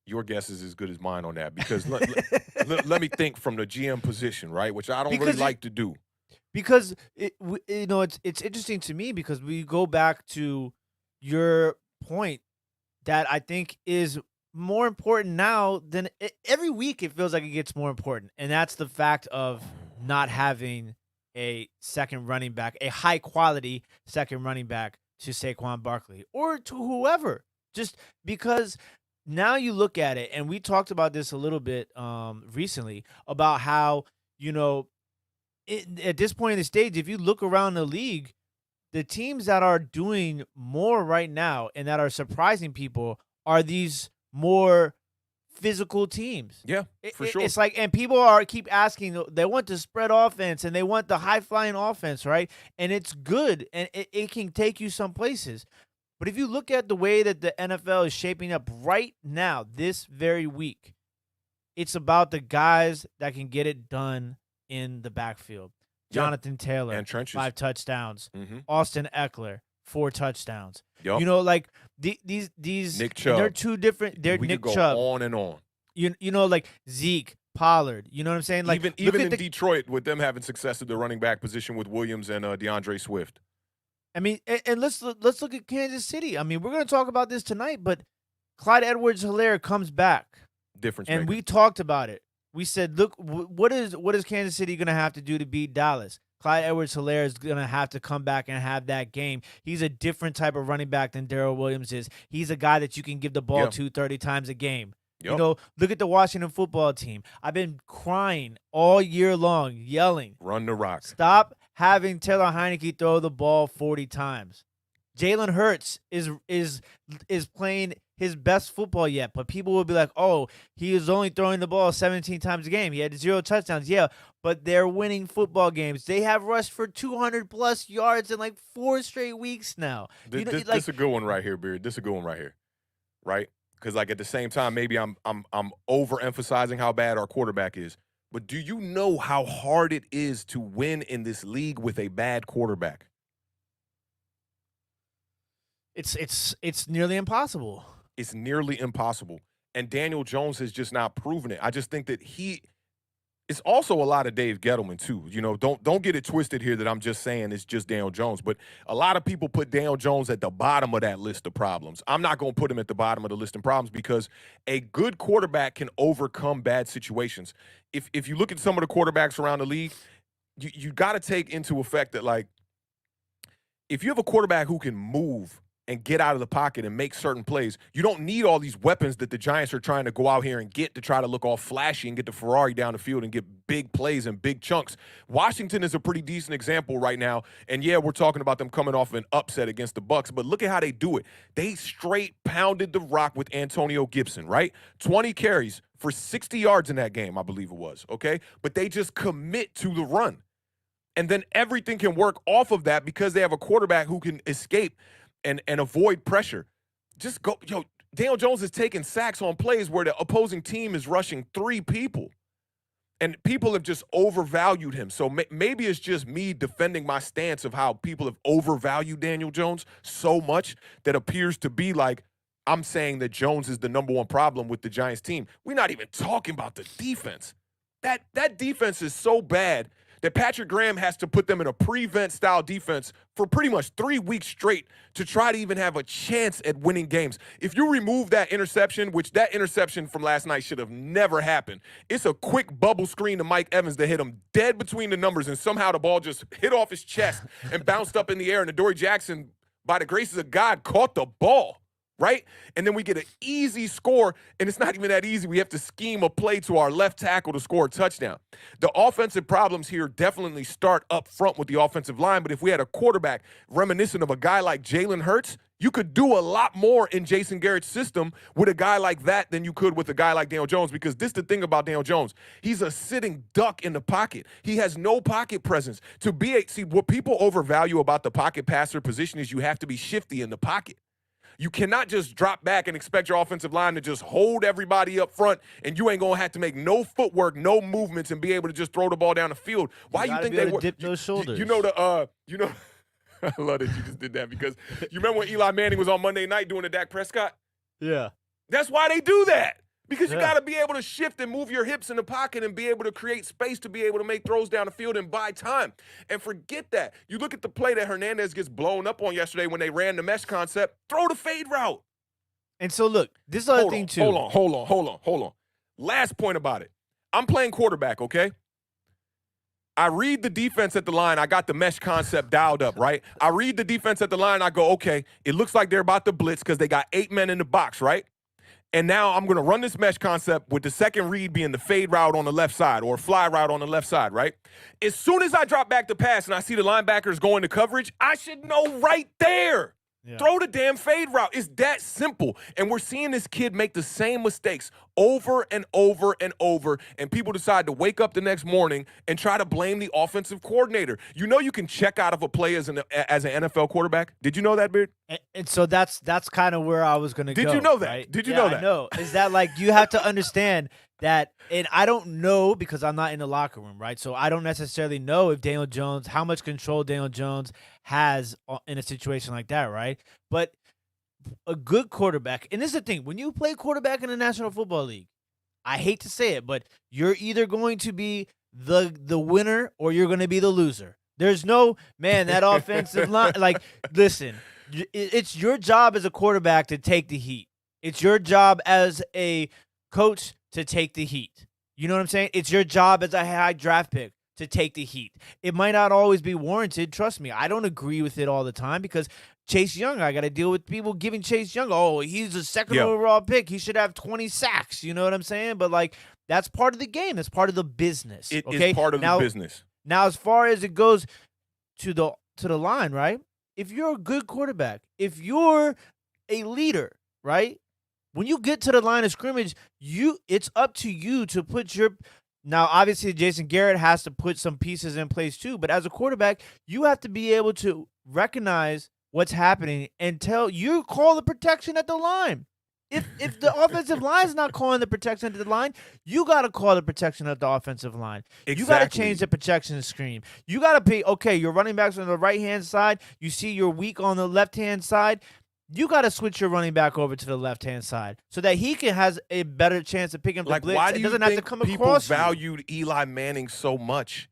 your guess is as good as mine on that, because let me think from the GM position, right, which I don't really like to do. Because it's interesting to me, because we go back to your point that I think is more important now than every week. It feels like it gets more important, and that's the fact of not having a second running back, a high quality second running back to Saquon Barkley or to whoever. Just because now you look at it, and we talked about this a little bit recently about how, at this point in the stage, if you look around the league, the teams that are doing more right now and that are surprising people are these more physical teams. Yeah, for sure. It's like, and people keep asking, they want the spread offense and they want the high flying offense, right? And it's good and it can take you some places. But if you look at the way that the NFL is shaping up right now, this very week, it's about the guys that can get it done in the backfield. Jonathan Taylor, and trenches. 5 touchdowns. Mhm. Austin Eckler, 4 touchdowns. Yup. You know, like these Nick Chubb. they're two different. They're we Nick could go Chubb. on and on. You know, like Zeke, Pollard. You know what I'm saying? Like Even in Detroit, with them having success at the running back position with Williams and DeAndre Swift. I mean, and let's look at Kansas City. I mean, we're going to talk about this tonight, but Clyde Edwards-Helaire comes back, Difference and maker. we talked about it. We said, look, what is Kansas City going to have to do to beat Dallas? Clyde Edwards-Helaire is going to have to come back and have that game. He's a different type of running back than Darrell Williams is. He's a guy that you can give the ball to 30 times a game. Yep. You know, look at the Washington football team. I've been crying all year long, yelling. Run the rock. Stop having Taylor Heineke throw the ball 40 times. Jalen Hurts is playing his best football yet, but people will be like, oh, he is only throwing the ball 17 times a game. He had 0 touchdowns. Yeah, but they're winning football games. They have rushed for 200-plus yards in like 4 straight weeks now. This is a good one right here, Beard. This is a good one right here, right? Because like at the same time, maybe I'm overemphasizing how bad our quarterback is. But do you know how hard it is to win in this league with a bad quarterback? It's nearly impossible. It's nearly impossible. And Daniel Jones has just not proven it. I just think that it's also a lot of Dave Gettleman too. You know, don't get it twisted here that I'm just saying it's just Daniel Jones. But a lot of people put Daniel Jones at the bottom of that list of problems. I'm not going to put him at the bottom of the list of problems because a good quarterback can overcome bad situations. If you look at some of the quarterbacks around the league, you got to take into effect that, like, if you have a quarterback who can move and get out of the pocket and make certain plays, you don't need all these weapons that the Giants are trying to go out here and get to try to look all flashy and get the Ferrari down the field and get big plays and big chunks. Washington is a pretty decent example right now, and yeah, we're talking about them coming off an upset against the Bucs, but look at how they do it. They straight pounded the rock with Antonio Gibson, right? 20 carries for 60 yards in that game, I believe it was, okay? But they just commit to the run. And then everything can work off of that because they have a quarterback who can escape and avoid pressure. Just go, Daniel Jones is taking sacks on plays where the opposing team is rushing 3 people. And people have just overvalued him. So maybe it's just me defending my stance of how people have overvalued Daniel Jones so much that appears to be like I'm saying that Jones is the number one problem with the Giants team. We're not even talking about the defense. That defense is so bad that Patrick Graham has to put them in a prevent style defense for pretty much 3 weeks straight to try to even have a chance at winning games. If you remove that interception, which that interception from last night should have never happened, it's a quick bubble screen to Mike Evans that hit him dead between the numbers, and somehow the ball just hit off his chest and bounced up in the air, and Adoree Jackson, by the graces of God, caught the ball. Right? And then we get an easy score, and it's not even that easy. We have to scheme a play to our left tackle to score a touchdown. The offensive problems here definitely start up front with the offensive line, but if we had a quarterback reminiscent of a guy like Jalen Hurts, you could do a lot more in Jason Garrett's system with a guy like that than you could with a guy like Daniel Jones, because this is the thing about Daniel Jones. He's a sitting duck in the pocket. He has no pocket presence. See, what people overvalue about the pocket passer position is you have to be shifty in the pocket. You cannot just drop back and expect your offensive line to just hold everybody up front, and you ain't going to have to make no footwork, no movements, and be able to just throw the ball down the field. Why you think they were dip those shoulders? You know I love that you just did that, because you remember when Eli Manning was on Monday night doing the Dak Prescott? Yeah. That's why they do that. Because you got to be able to shift and move your hips in the pocket and be able to create space to be able to make throws down the field and buy time. And forget that. You look at the play that Hernandez gets blown up on yesterday when they ran the mesh concept. Throw the fade route. And so, look, this is the other thing, too. Hold on. Last point about it. I'm playing quarterback, okay? I read the defense at the line. I got the mesh concept dialed up, right? I read the defense at the line. I go, okay, it looks like they're about to blitz because they got 8 men in the box, right? And now I'm going to run this mesh concept with the second read being the fade route on the left side or fly route on the left side, right? As soon as I drop back the pass and I see the linebackers going to coverage, I should know right there. Yeah. Throw the damn fade route. It's that simple. And we're seeing this kid make the same mistakes over and over and over, and people decide to wake up the next morning and try to blame the offensive coordinator. You know you can check out of a play as an NFL quarterback? Did you know that, Beard? And so that's kind of where I was going to go. Did you know that? Right? Did you know that? No. Is that like you have to understand that, and I don't know because I'm not in the locker room, right? So I don't necessarily know if Daniel Jones, how much control Daniel Jones has in a situation like that, right? But a good quarterback, and this is the thing, when you play quarterback in the National Football League, I hate to say it, but you're either going to be the winner or you're going to be the loser. There's no, man, that offensive line, like, listen, it's your job as a quarterback to take the heat. It's your job as a coach to take the heat. You know what I'm saying? It's your job as a high draft pick to take the heat. It might not always be warranted. Trust me, I don't agree with it all the time because Chase Young, I got to deal with people giving Chase Young, oh, he's a second overall pick. He should have 20 sacks. You know what I'm saying? But, like, that's part of the game. That's part of the business. It is part of the business. Now, as far as it goes to the line, right? If you're a good quarterback, if you're a leader, right? When you get to the line of scrimmage, it's up to you to put your – now, obviously, Jason Garrett has to put some pieces in place too, but as a quarterback, you have to be able to recognize what's happening and you call the protection at the line. If the offensive line is not calling the protection at the line, you got to call the protection at the offensive line. Exactly. You got to change the protection scheme. You got to be, okay, your running backs on the right-hand side. You see you're weak on the left-hand side. You got to switch your running back over to the left-hand side so that he has a better chance of picking up the blitz. Why do you doesn't think have to come people across valued Eli Manning so much?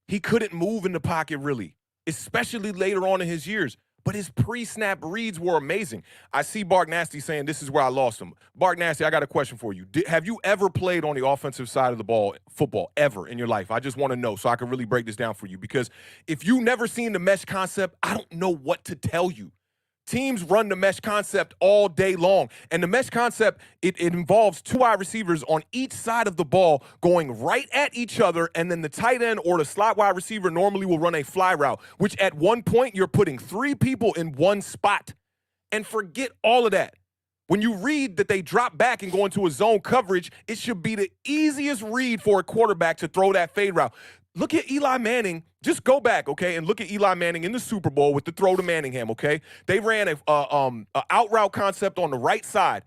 He couldn't move in the pocket really, especially later on in his years. But his pre-snap reads were amazing. I see Bark Nasty saying this is where I lost him. Bark Nasty, I got a question for you. Have you ever played on the offensive side of the ball, football, ever in your life? I just want to know so I can really break this down for you. Because if you've never seen the mesh concept, I don't know what to tell you. Teams run the mesh concept all day long. And the mesh concept, it involves two wide receivers on each side of the ball going right at each other, and then the tight end or the slot wide receiver normally will run a fly route, which at one point you're putting three people in one spot. And forget all of that. When you read that they drop back and go into a zone coverage, it should be the easiest read for a quarterback to throw that fade route. Look at Eli Manning. Just go back, okay, and look at Eli Manning in the Super Bowl with the throw to Manningham, okay? They ran a out route concept on the right side.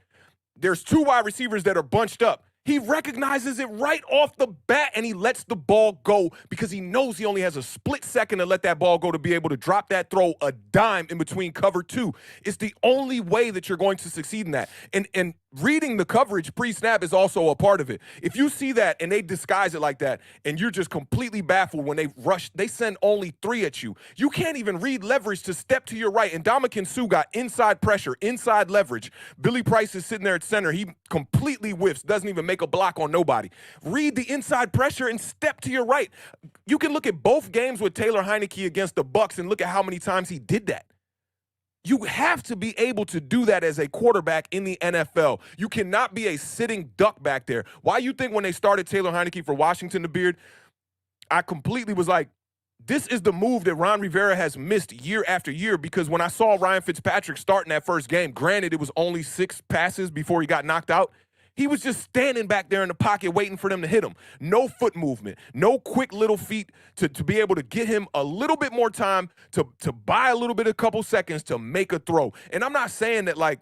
There's two wide receivers that are bunched up. He recognizes it right off the bat, and he lets the ball go because he knows he only has a split second to let that ball go to be able to drop that throw a dime in between cover two. It's the only way that you're going to succeed in that. And reading the coverage pre-snap is also a part of it. If you see that and they disguise it like that and you're just completely baffled when they rush, they send only three at you. You can't even read leverage to step to your right. And Ndamukong Suh got inside pressure, inside leverage. Billy Price is sitting there at center. He completely whiffs, doesn't even make a block on nobody. Read the inside pressure and step to your right. You can look at both games with Taylor Heineke against the Bucs and look at how many times he did that. You have to be able to do that as a quarterback in the NFL. You cannot be a sitting duck back there. Why you think when they started Taylor Heineke for Washington, the Beard, I completely was like, this is the move that Ron Rivera has missed year after year, because when I saw Ryan Fitzpatrick starting that first game, granted it was only 6 passes before he got knocked out, he was just standing back there in the pocket waiting for them to hit him. No foot movement, no quick little feet to be able to get him a little bit more time to buy a little bit, a couple seconds to make a throw. And I'm not saying that, like,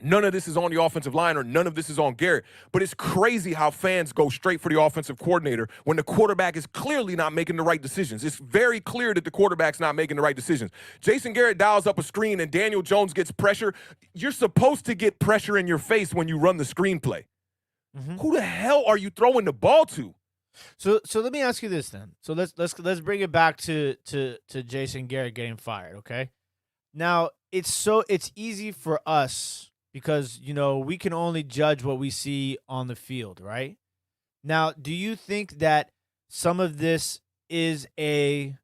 none of this is on the offensive line or none of this is on Garrett, but it's crazy how fans go straight for the offensive coordinator when the quarterback is clearly not making the right decisions. It's very clear that the quarterback's not making the right decisions. Jason Garrett dials up a screen and Daniel Jones gets pressure. You're supposed to get pressure in your face when you run the screenplay. Mm-hmm. Who the hell are you throwing the ball to? So let me ask you this then. So let's bring it back to Jason Garrett getting fired, okay? Now, it's easy for us because, you know, we can only judge what we see on the field, right? Now, do you think that some of this is a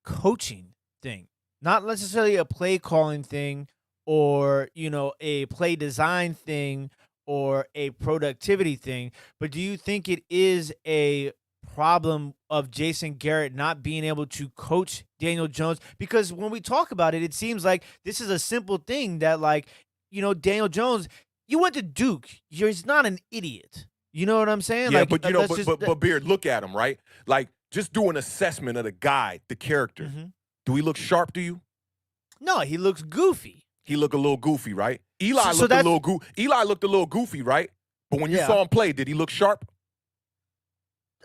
coaching thing, not necessarily a play calling thing or, you know, a play design thing, or a productivity thing, but do you think it is a problem of Jason Garrett not being able to coach Daniel Jones? Because when we talk about it, it seems like this is a simple thing that, like, Daniel Jones, you went to Duke. He's not an idiot. You know what I'm saying? Yeah, like, but let's just, but Beard, look at him, right? Like, just do an assessment of the guy, the character. Mhm. Do he look sharp to you? No, he looks goofy. He looked a little goofy, right? Eli So looked a that's- little Eli looked a little goofy, right? But when you Yeah. saw him play, did he look sharp?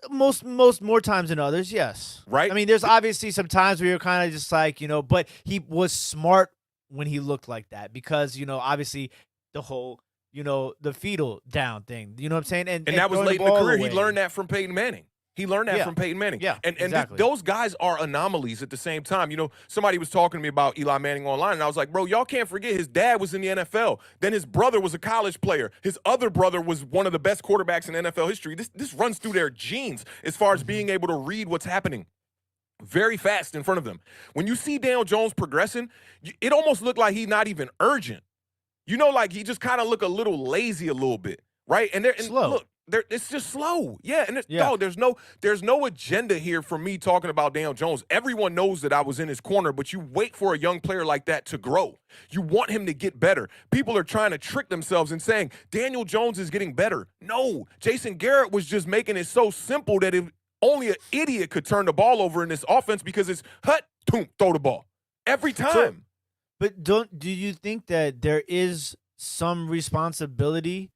Most more times than others, yes. Right? I mean, there's obviously some times where you're kind of just like, but he was smart when he looked like that because, obviously the whole, the fetal down thing. You know what I'm saying? And that was throwing late the in the ball career. away. He learned that from Peyton Manning. He learned that from Peyton Manning. Yeah, and exactly. those guys are anomalies at the same time. Somebody was talking to me about Eli Manning online, and I was like, bro, y'all can't forget his dad was in the NFL. Then his brother was a college player. His other brother was one of the best quarterbacks in NFL history. This runs through their genes as far as being able to read what's happening very fast in front of them. When you see Daniel Jones progressing, it almost looked like he's not even urgent. Like he just kind of look a little lazy a little bit, right? And Slow. Look, it's just slow. Yeah, and Yeah. dog, there's no agenda here for me talking about Daniel Jones. Everyone knows that I was in his corner, but you wait for a young player like that to grow. You want him to get better. People are trying to trick themselves and saying Daniel Jones is getting better. No, Jason Garrett was just making it so simple that only an idiot could turn the ball over in this offense because it's boom, throw the ball every time. But do you think that there is some responsibility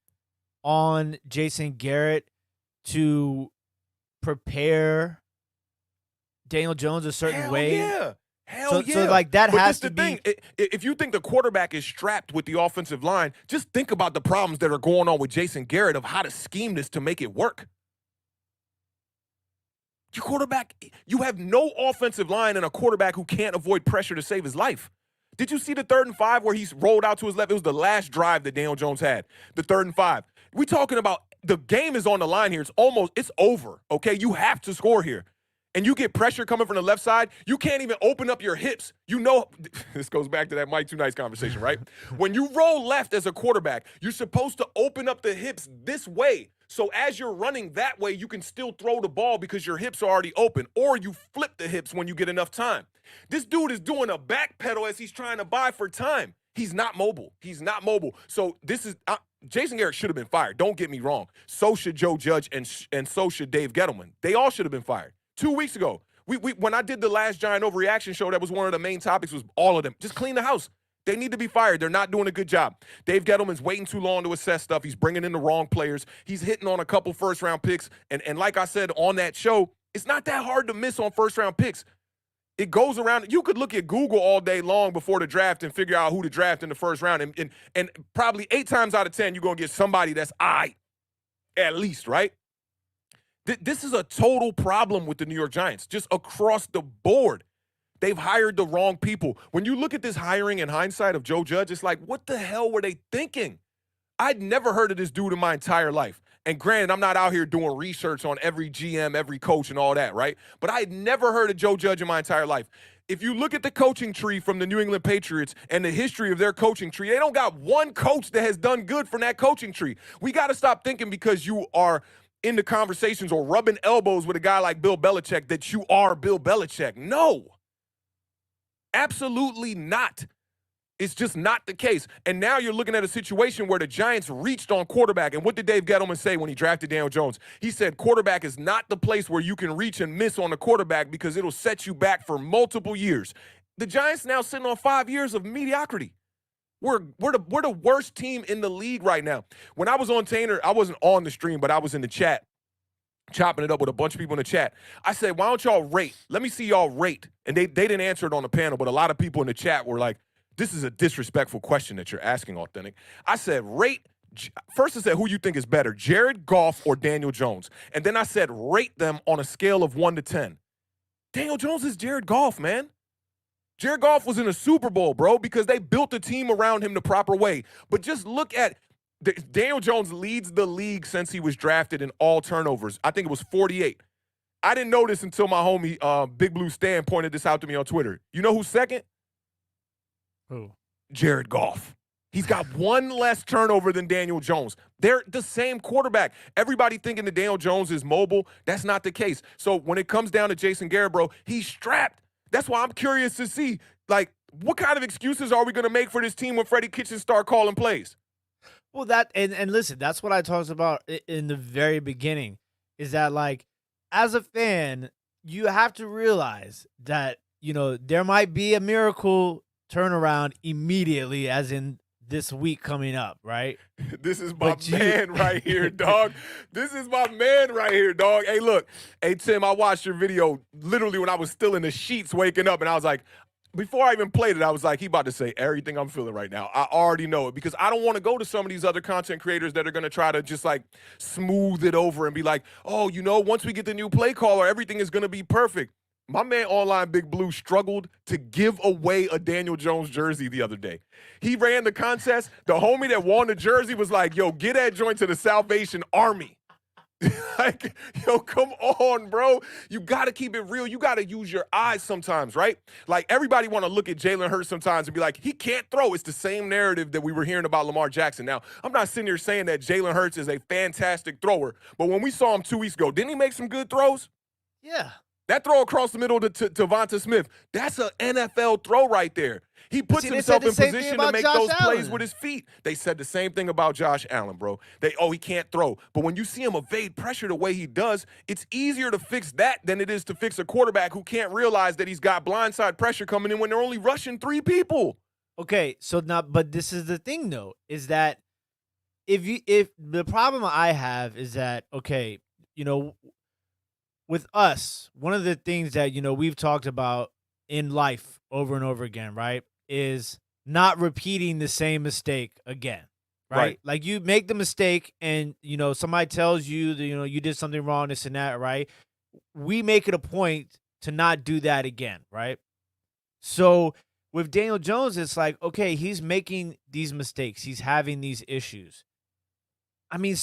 on Jason Garrett to prepare Daniel Jones a certain way? Yeah. Hell yeah. So like that but has this to the be. thing. If you think the quarterback is strapped with the offensive line, just think about the problems that are going on with Jason Garrett of how to scheme this to make it work. Your quarterback, you have no offensive line and a quarterback who can't avoid pressure to save his life. Did you see the 3rd and 5 where he rolled out to his left? It was the last drive that Daniel Jones had, the 3rd and 5. We're talking about the game is on the line here. It's over, okay? You have to score here. And you get pressure coming from the left side, you can't even open up your hips. This goes back to that Mike Too Nice conversation, right? When you roll left as a quarterback, you're supposed to open up the hips this way. So as you're running that way, you can still throw the ball because your hips are already open, or you flip the hips when you get enough time. This dude is doing a back pedal as he's trying to buy for time. He's not mobile. So Jason Garrett should have been fired. Don't get me wrong. So should Joe Judge and so should Dave Gettleman. They all should have been fired. 2 weeks ago, when I did the last Giant Overreaction show, that was one of the main topics was all of them. Just clean the house. They need to be fired. They're not doing a good job. Dave Gettleman's waiting too long to assess stuff. He's bringing in the wrong players. He's hitting on a couple first-round picks. And like I said on that show, it's not that hard to miss on first-round picks. It goes around. You could look at Google all day long before the draft and figure out who to draft in the first round. And probably 8 times out of 10, you're going to get somebody that's at least, right? This is a total problem with the New York Giants, just across the board. They've hired the wrong people. When you look at this hiring in hindsight of Joe Judge, it's like, what the hell were they thinking? I'd never heard of this dude in my entire life. And granted, I'm not out here doing research on every GM, every coach, and all that, right? But I had never heard of Joe Judge in my entire life. If you look at the coaching tree from the New England Patriots and the history of their coaching tree, they don't got one coach that has done good from that coaching tree. We got to stop thinking because you are in the conversations or rubbing elbows with a guy like Bill Belichick that you are Bill Belichick. No. Absolutely not. It's just not the case. And now you're looking at a situation where the Giants reached on quarterback. And what did Dave Gettleman say when he drafted Daniel Jones? He said quarterback is not the place where you can reach and miss on the quarterback because it'll set you back for multiple years. The Giants now sitting on 5 years of mediocrity. We're the worst team in the league right now. When I was on Tainer, I wasn't on the stream, but I was in the chat, chopping it up with a bunch of people in the chat. I said, why don't y'all rate? Let me see y'all rate. And they didn't answer it on the panel, but a lot of people in the chat were like, this is a disrespectful question that you're asking, Awthentik. I said, first I said, who you think is better, Jared Goff or Daniel Jones? And then I said, rate them on a scale of 1 to 10. Daniel Jones is Jared Goff, man. Jared Goff was in a Super Bowl, bro, because they built a team around him the proper way. But just look at Daniel Jones leads the league since he was drafted in all turnovers. I think it was 48. I didn't know this until my homie Big Blue Stan pointed this out to me on Twitter. You know who's second? Who? Jared Goff. He's got one less turnover than Daniel Jones. They're the same quarterback. Everybody thinking that Daniel Jones is mobile. That's not the case. So when it comes down to Jason Garrett, bro, he's strapped. That's why I'm curious to see, like, what kind of excuses are we going to make for this team when Freddie Kitchens start calling plays? Well, that and listen, that's what I talked about in the very beginning. Is that, like, as a fan, you have to realize that there might be a miracle turnaround immediately, as in this week coming up, right? This is my man right here, dog. This is my man right here, dog. Hey, look. Hey, Tim, I watched your video literally when I was still in the sheets waking up, and I was like, before I even played it, I was like, he about to say everything I'm feeling right now. I already know it because I don't want to go to some of these other content creators that are going to try to just, like, smooth it over and be like, oh, once we get the new play caller, everything is going to be perfect. My man Online Big Blue struggled to give away a Daniel Jones jersey the other day. He ran the contest. The homie that won the jersey was like, yo, get that joint to the Salvation Army. Like, yo, come on, bro. You got to keep it real. You got to use your eyes sometimes, right? Like, everybody want to look at Jalen Hurts sometimes and be like, he can't throw. It's the same narrative that we were hearing about Lamar Jackson. Now, I'm not sitting here saying that Jalen Hurts is a fantastic thrower, but when we saw him 2 weeks ago, didn't he make some good throws? Yeah. That throw across the middle to Devonta Smith, that's an NFL throw right there. He puts himself in position to make those plays with his feet. They said the same thing about Josh Allen, bro. He can't throw. But when you see him evade pressure the way he does, it's easier to fix that than it is to fix a quarterback who can't realize that he's got blindside pressure coming in when they're only rushing 3 people. Okay, so now, but this is the thing, though, is that if the problem I have is that, okay, with us, one of the things that, we've talked about in life over and over again, right, is not repeating the same mistake again, right? Like, you make the mistake and, somebody tells you that, you did something wrong, this and that, right? We make it a point to not do that again, right? So with Daniel Jones, it's like, okay, he's making these mistakes. He's having these issues. I mean,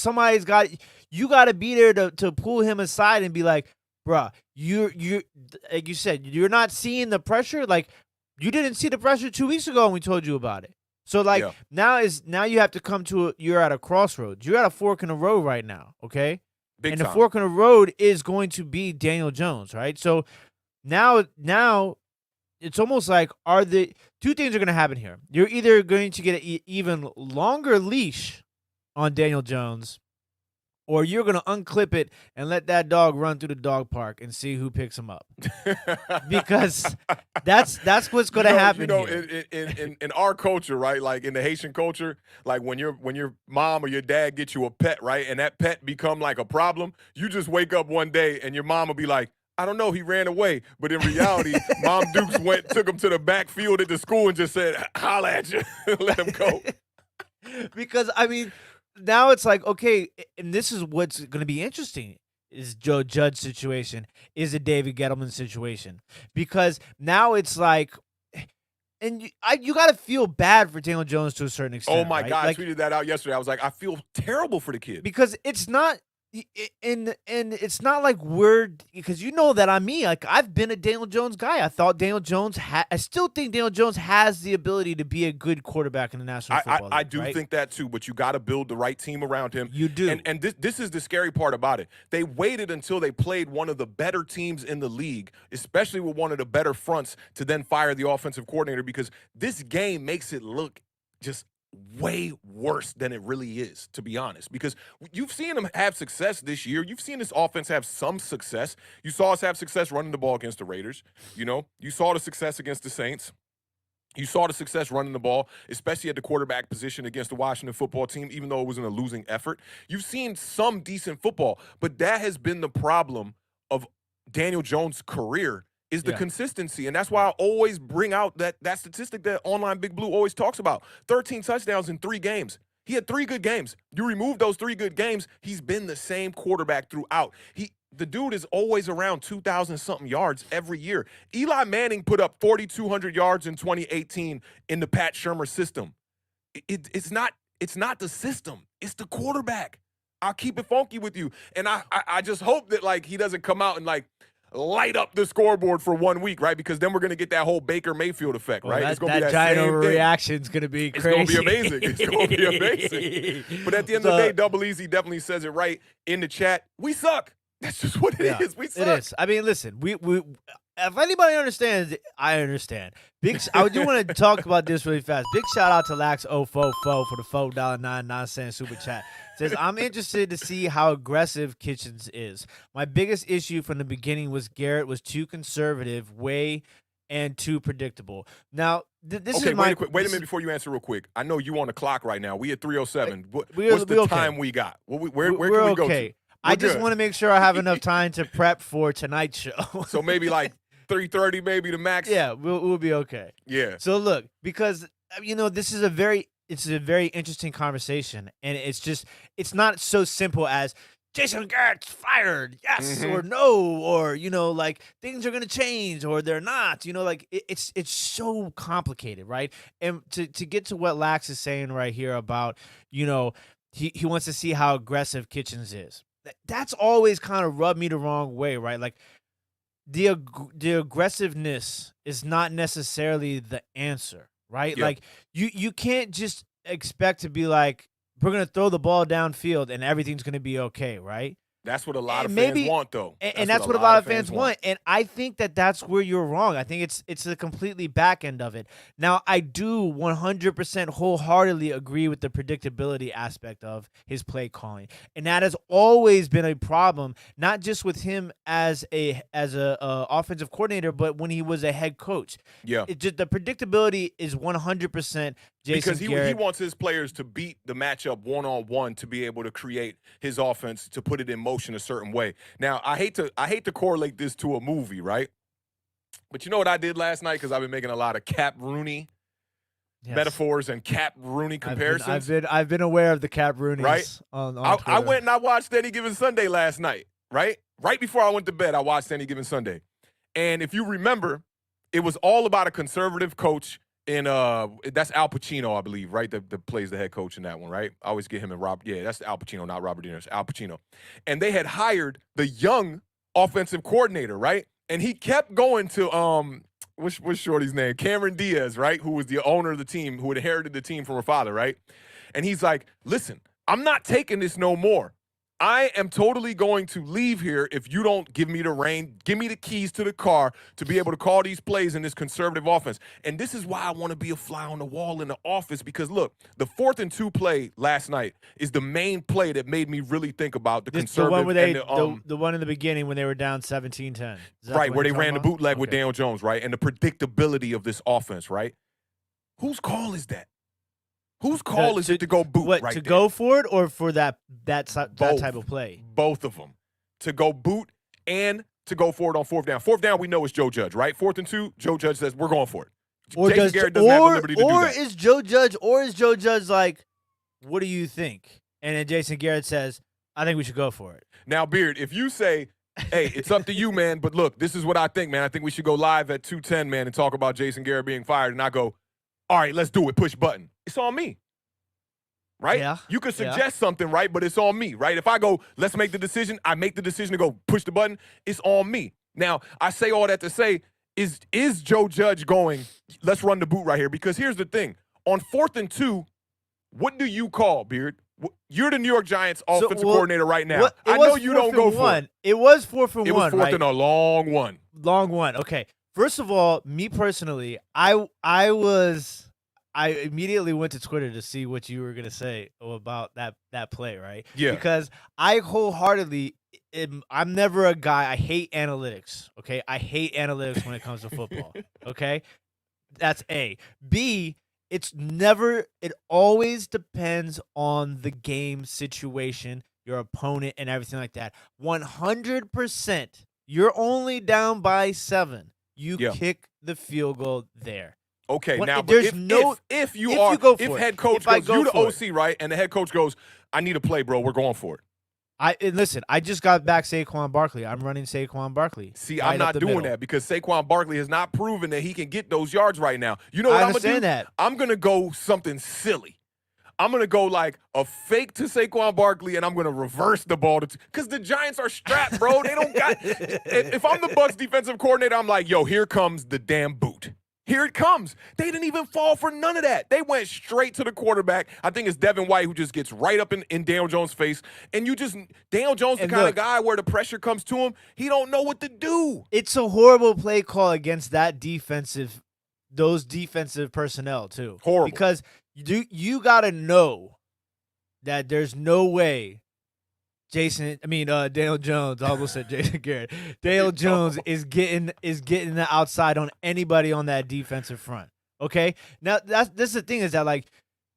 you got to be there to pull him aside and be like, bruh, you like you said, you're not seeing the pressure. Like, you didn't see the pressure 2 weeks ago when we told you about it. So, like, now you have to come to you're at a crossroads. You're at a fork in the road right now, okay? Big and time. The fork in the road is going to be Daniel Jones, right? So now it's almost like two things are going to happen here. You're either going to get an even longer leash on Daniel Jones, or you're going to unclip it and let that dog run through the dog park and see who picks him up. Because that's what's going to happen here. In our culture, right, like in the Haitian culture, like when your mom or your dad gets you a pet, right, and that pet become like a problem, you just wake up one day and your mom will be like, I don't know, he ran away. But in reality, Mom Dukes took him to the backfield at the school and just said, holla at you, let him go. Because, I mean, now it's like, okay, and this is what's going to be interesting, is Joe Judge situation, is a David Gettleman situation. Because now it's like, and you got to feel bad for Daniel Jones to a certain extent. Oh, my right? God, like, I tweeted that out yesterday. I was like, I feel terrible for the kid. Because it's not, and it's not like because you know that I'm me. Like, I've been a Daniel Jones guy. I thought Daniel Jones I still think Daniel Jones has the ability to be a good quarterback in the National Football League. I do think that too, but you got to build the right team around him. You do. And this is the scary part about it. They waited until they played one of the better teams in the league, especially with one of the better fronts, to then fire the offensive coordinator, because this game makes it look just way worse than it really is, to be honest, because you've seen them have success this year. You've seen this offense have some success. You saw us have success running the ball against the Raiders. You saw the success against the Saints. You saw the success running the ball, especially at the quarterback position against the Washington football team, even though it was in a losing effort. You've seen some decent football, but that has been the problem of Daniel Jones' career, is the consistency. And that's why I always bring out that statistic that Online Big Blue always talks about. 13 touchdowns in 3 games. He had 3 good games. You remove those 3 good games, he's been the same quarterback throughout. The dude is always around 2,000-something yards every year. Eli Manning put up 4,200 yards in 2018 in the Pat Shurmur system. It's not the system. It's the quarterback. I'll keep it funky with you. And I just hope that, like, he doesn't come out and, like, light up the scoreboard for 1 week, right? Because then we're going to get that whole Baker Mayfield effect, right? It's going to be that giant same overreaction is going to be crazy. It's going to be amazing. It's going to be amazing. But at the end of the day, Double Easy definitely says it right in the chat. We suck. That's just what it is. We suck. It is. I mean, listen, we if anybody understands, I understand. I do want to talk about this really fast. Big shout out to Lax044 for the $4.99 super chat. Says, I'm interested to see how aggressive Kitchens is. My biggest issue from the beginning was Garrett was too conservative, and too predictable. Now, this is my... Okay, wait a minute before you answer real quick. I know you on the clock right now. We at 3:07. What's the okay. time we got? Where can we go to? I just want to make sure I have enough time to prep for tonight's show. So maybe like 3:30, maybe the max. Yeah, we'll be okay. Yeah. So look, because this is a very interesting conversation, and it's not so simple as Jason Garrett's fired, yes or no, or like things are gonna change or they're not. It's so complicated, right? And to get to what Lax is saying right here about he wants to see how aggressive Kitchens is. That's always kind of rubbed me the wrong way, right? Like the aggressiveness is not necessarily the answer, right? Yep. Like you can't just expect to be like, we're going to throw the ball downfield and everything's going to be okay, right? That's what a lot of fans want, though. And that's what a lot of fans want. And I think that's where you're wrong. I think it's the completely back end of it. Now, I do 100% wholeheartedly agree with the predictability aspect of his play calling. And that has always been a problem, not just with him as a offensive coordinator, but when he was a head coach. Yeah. The predictability is 100% Jason Garrett. Because he wants his players to beat the matchup one-on-one to be able to create his offense, to put it in motion a certain way. Now, I hate to correlate this to a movie, right? But you know what I did last night? Because I've been making a lot of Cap Rooney metaphors and Cap Rooney comparisons. I've been aware of the Cap Roonies, right? On I went and I watched Any Given Sunday last night, right? Right before I went to bed, I watched Any Given Sunday. And if you remember, it was all about a conservative coach. And that's Al Pacino, I believe, right? That plays the head coach in that one, right? I always get him and Rob. Yeah, that's Al Pacino, not Robert De Niro. It's Al Pacino. And they had hired the young offensive coordinator, right? And he kept going to what's Shorty's name? Cameron Diaz, right? Who was the owner of the team, who had inherited the team from her father, right? And he's like, listen, I'm not taking this no more. I am totally going to leave here if you don't give me the rein, give me the keys to the car to be able to call these plays in this conservative offense. And this is why I want to be a fly on the wall in the office, because, look, the 4th and 2 play last night is the main play that made me really think about the conservative. The one where the one in the beginning when they were down 17-10. Right, where they ran the bootleg with Daniel Jones, right? And the predictability of this offense, right? Whose call is that? Whose call is it to go boot right to there? Go for it or for that type of play? Both of them. To go boot and to go for it on 4th down. 4th down, we know it's Joe Judge, right? 4th and 2, Joe Judge says, we're going for it. Jason Garrett doesn't have the liberty to do that. Or is Joe Judge like, what do you think? And then Jason Garrett says, I think we should go for it. Now, Beard, if you say, hey, it's up to you, man, but look, this is what I think, man. I think we should go live at 2:10, man, and talk about Jason Garrett being fired. And I go, all right, let's do it. Push button. It's on me. Right? Yeah. You could suggest something, right? But it's on me, right? If I go, let's make the decision, I make the decision to go push the button, it's on me. Now, I say all that to say, is Joe Judge going, let's run the boot right here? Because here's the thing. On 4th and 2, what do you call, Beard? You're the New York Giants offensive coordinator right now. I know you don't go for it. It was 4th and 1, It was 4th right? and a long one. Long one. Okay. First of all, me personally, I immediately went to Twitter to see what you were going to say about that play, right? Yeah. Because I wholeheartedly I'm never a guy. I hate analytics, okay? I hate analytics when it comes to football, okay? That's A. B, it always depends on the game situation, your opponent, and everything like that. 100%, you're only down by 7. You kick the field goal there. Okay, if head coach goes, you the OC, right? And the head coach goes, I need a play, bro. We're going for it. Listen, I just got back Saquon Barkley. I'm running Saquon Barkley. See, I'm not doing that because Saquon Barkley has not proven that he can get those yards right now. You know what I'm going to do? That. I'm going to go something silly. I'm going to go like a fake to Saquon Barkley, and I'm going to reverse the ball because the Giants are strapped, bro. They don't got. If I'm the Bucs defensive coordinator, I'm like, yo, here comes the damn boot. Here it comes. They didn't even fall for none of that. They went straight to the quarterback. I think it's Devin White who just gets right up in Daniel Jones' face. And Daniel Jones, the kind of guy where the pressure comes to him, he don't know what to do. It's a horrible play call against those defensive personnel too. Horrible. Because you got to know that there's no way Daniel Jones, I almost said Jason Garrett. Daniel Jones is getting the outside on anybody on that defensive front. Okay? Now this is the thing is that like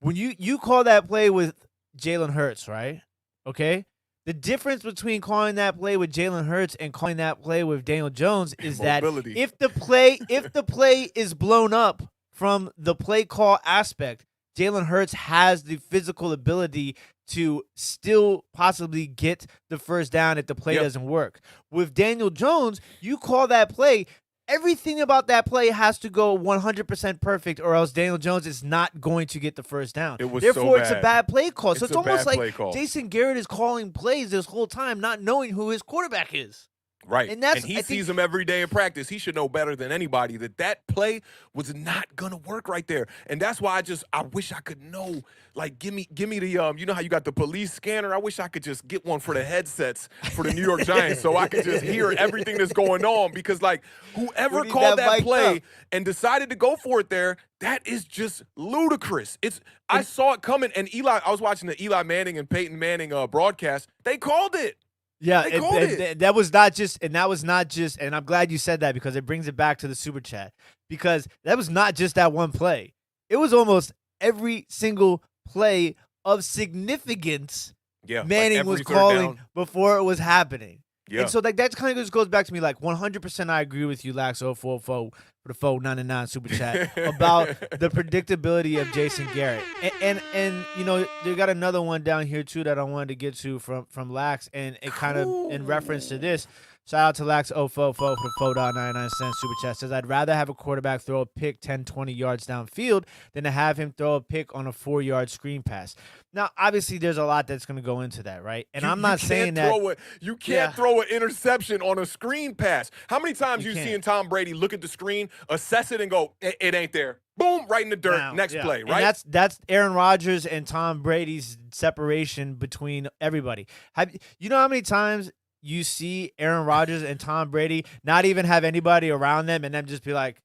when you call that play with Jalen Hurts, right? Okay? The difference between calling that play with Jalen Hurts and calling that play with Daniel Jones is that if the play is blown up from the play call aspect, Jalen Hurts has the physical ability to still possibly get the first down if the play doesn't work. With Daniel Jones, you call that play, everything about that play has to go 100% perfect or else Daniel Jones is not going to get the first down. Therefore, it's a bad play call. So it's almost like Jason Garrett is calling plays this whole time not knowing who his quarterback is. Right. And he sees him every day in practice. He should know better than anybody that play was not going to work right there. And that's why I wish I could know, like, give me the, you know how you got the police scanner? I wish I could just get one for the headsets for the New York Giants so I could just hear everything that's going on because, like, whoever called that play and decided to go for it there, that is just ludicrous. I saw it coming, and I was watching the Eli Manning and Peyton Manning broadcast. They called it. Yeah, that was not just, and I'm glad you said that because it brings it back to the super chat because that was not just that one play. It was almost every single play of significance Manning was calling before it was happening. Yeah. And so like that kind of just goes back to me like 100% I agree with you, Lax044 for the 499 super chat about the predictability of Jason Garrett. And you know, they got another one down here too that I wanted to get to from Lax and it kind of in reference to this. Shout out to Lax044 for the 4.99 super chat. Says, I'd rather have a quarterback throw a pick 10, 20 yards downfield than to have him throw a pick on a 4-yard screen pass. Now, obviously, there's a lot that's going to go into that, right? And I'm not saying that. You can't throw an interception on a screen pass. How many times you seen Tom Brady look at the screen, assess it, and go, it ain't there. Boom, right in the dirt, next play, right? And that's Aaron Rodgers and Tom Brady's separation between everybody. You know how many times you see Aaron Rodgers and Tom Brady not even have anybody around them and then just be like,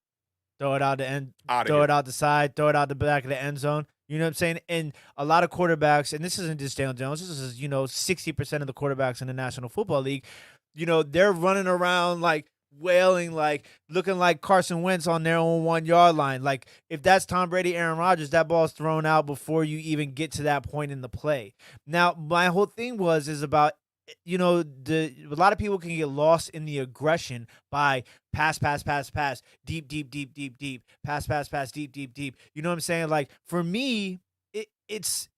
throw it out the end, throw it out the side, throw it out the back of the end zone. You know what I'm saying? And a lot of quarterbacks, and this isn't just Daniel Jones, this is, 60% of the quarterbacks in the National Football League, they're running around like wailing, like looking like Carson Wentz on their own 1-yard line. Like if that's Tom Brady, Aaron Rodgers, that ball's thrown out before you even get to that point in the play. Now, my whole thing is about, a lot of people can get lost in the aggression by pass, deep, pass, deep. You know what I'm saying? Like for me, it's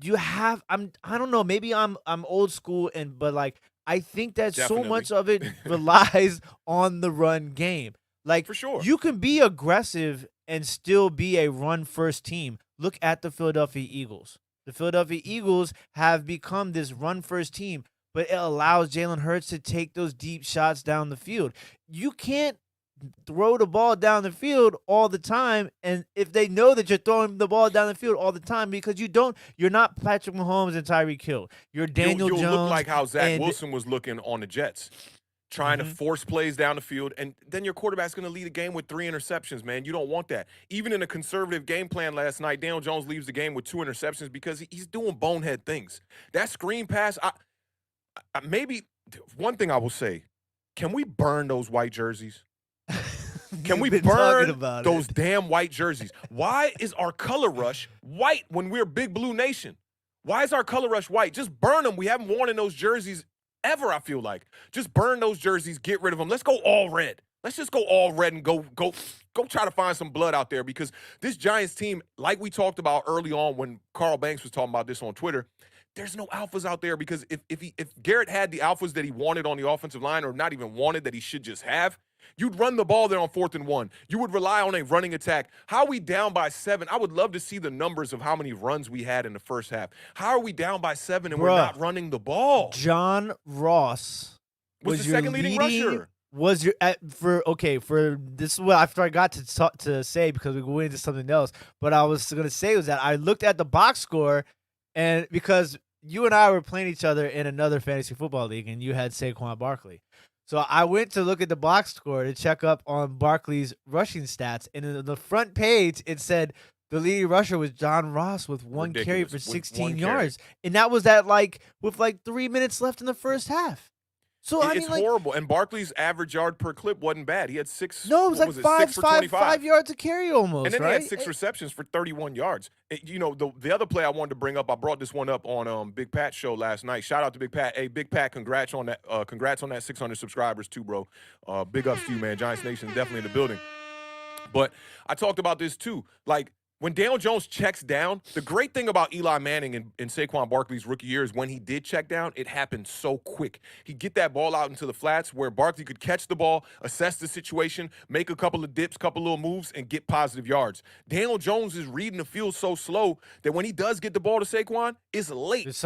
I don't know, maybe I'm old school but like I think that so much of it relies on the run game. Like for sure, you can be aggressive and still be a run first team. Look at the Philadelphia Eagles. The Philadelphia Eagles have become this run first team, but it allows Jalen Hurts to take those deep shots down the field. You can't throw the ball down the field all the time, and if they know that you're throwing the ball down the field all the time because you're not Patrick Mahomes and Tyreek Hill. You're Daniel Jones. You'll look like how Zach Wilson was looking on the Jets, trying to force plays down the field, and then your quarterback's going to lead a game with 3 interceptions, man. You don't want that. Even in a conservative game plan last night, Daniel Jones leaves the game with 2 interceptions because he's doing bonehead things. That screen pass, maybe one thing I will say, can we burn those white jerseys? Can we burn those damn white jerseys? Why is our color rush white when we're Big Blue Nation? Why is our color rush white? Just burn them. We haven't worn in those jerseys ever, I feel like. Just burn those jerseys, get rid of them. Let's go all red. Let's just go all red and go try to find some blood out there because this Giants team, like we talked about early on when Carl Banks was talking about this on Twitter, there's no alphas out there because if Garrett had the alphas that he wanted on the offensive line, or not even wanted, that he should just have, you'd run the ball there on 4th and 1. You would rely on a running attack. How are we down by 7? I would love to see the numbers of how many runs we had in the first half. How are we down by 7 and we're not running the ball? John Ross was the second leading rusher. Was your for this is what I got to say because we go into something else. But I was gonna say was that I looked at the box score, and because you and I were playing each other in another fantasy football league, and you had Saquon Barkley, so I went to look at the box score to check up on Barkley's rushing stats, and in the front page it said the leading rusher was John Ross with one carry for 16 yards, and that was with 3 minutes left in the first half. So it's horrible. And Barkley's average yard per clip wasn't bad. He had 6. No, it was like 5 yards a carry almost. And then right? he had 6 receptions for 31 yards. The other play I wanted to bring up, I brought this one up on Big Pat's show last night. Shout out to Big Pat. Hey, Big Pat, congrats on that. Congrats on that 600 subscribers too, bro. Big ups to you, man. Giants Nation definitely in the building. But I talked about this too. Like, when Daniel Jones checks down, the great thing about Eli Manning and Saquon Barkley's rookie year is when he did check down, it happened so quick. He'd get that ball out into the flats where Barkley could catch the ball, assess the situation, make a couple of dips, couple little moves, and get positive yards. Daniel Jones is reading the field so slow that when he does get the ball to Saquon, it's late. There's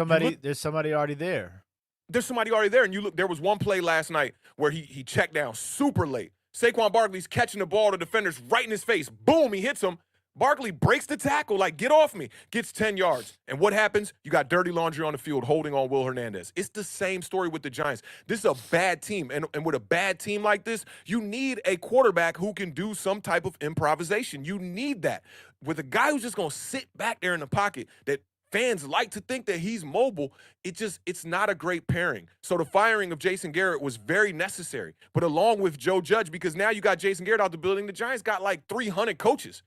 somebody already there. There's somebody already there. And you look, there was one play last night where he checked down super late. Saquon Barkley's catching the ball, the defender's right in his face. Boom, he hits him. Barkley breaks the tackle, like, get off me, gets 10 yards. And what happens? You got dirty laundry on the field holding on Will Hernandez. It's the same story with the Giants. This is a bad team. And with a bad team like this, you need a quarterback who can do some type of improvisation. You need that. With a guy who's just going to sit back there in the pocket that fans like to think that he's mobile, it's not a great pairing. So the firing of Jason Garrett was very necessary. But along with Joe Judge, because now you got Jason Garrett out the building, the Giants got like 300 coaches.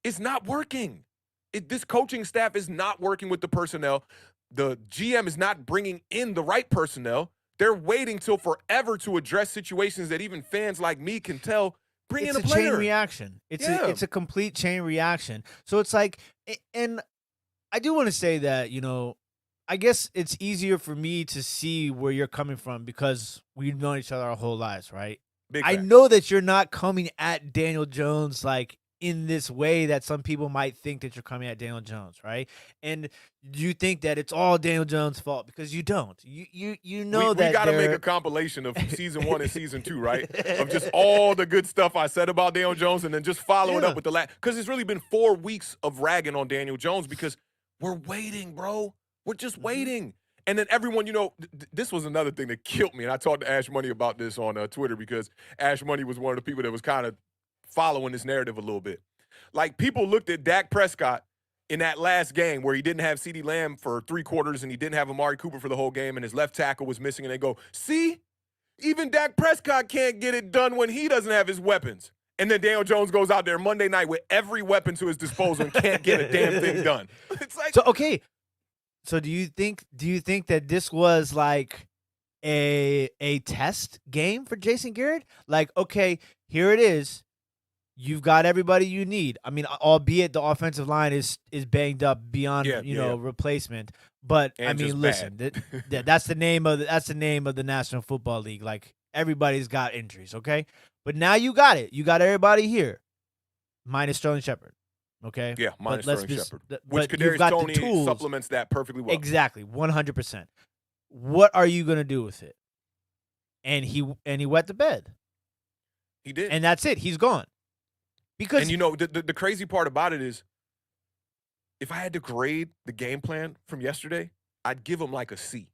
It's not working. This coaching staff is not working with the personnel. The GM is not bringing in the right personnel. They're waiting till forever to address situations that even fans like me can tell. Bring in a player. It's a chain reaction. It's a complete chain reaction. So it's like, and I do want to say that, I guess it's easier for me to see where you're coming from because we've known each other our whole lives, right? I know that you're not coming at Daniel Jones like in this way that some people might think that you're coming at Daniel Jones, right? And you think that it's all Daniel Jones' fault because you don't. You know that we got to make a compilation of season 1 and season 2, right? Of just all the good stuff I said about Daniel Jones, and then just follow it up with the last. Because it's really been 4 weeks of ragging on Daniel Jones because we're waiting, bro. We're just waiting. And then everyone, this was another thing that killed me. And I talked to Ash Money about this on Twitter because Ash Money was one of the people that was kind of following this narrative a little bit. Like, people looked at Dak Prescott in that last game where he didn't have CeeDee Lamb for 3 quarters and he didn't have Amari Cooper for the whole game and his left tackle was missing, and they go, see, even Dak Prescott can't get it done when he doesn't have his weapons. And then Daniel Jones goes out there Monday night with every weapon to his disposal and can't get a damn thing done. It's like, so okay. So do you think that this was like a test game for Jason Garrett? Like, okay, here it is. You've got everybody you need. I mean, albeit the offensive line is banged up beyond replacement. But and I mean, listen, that's the name of the National Football League. Like, everybody's got injuries, okay? But now you got it. You got everybody here, minus Sterling Shepard. Okay. Yeah, minus Sterling Shepard. Which Kadarius Toney supplements that perfectly well. Exactly, 100%. What are you gonna do with it? And he wet the bed. He did, and that's it. He's gone. Because the crazy part about it is, if I had to grade the game plan from yesterday, I'd give him like a C,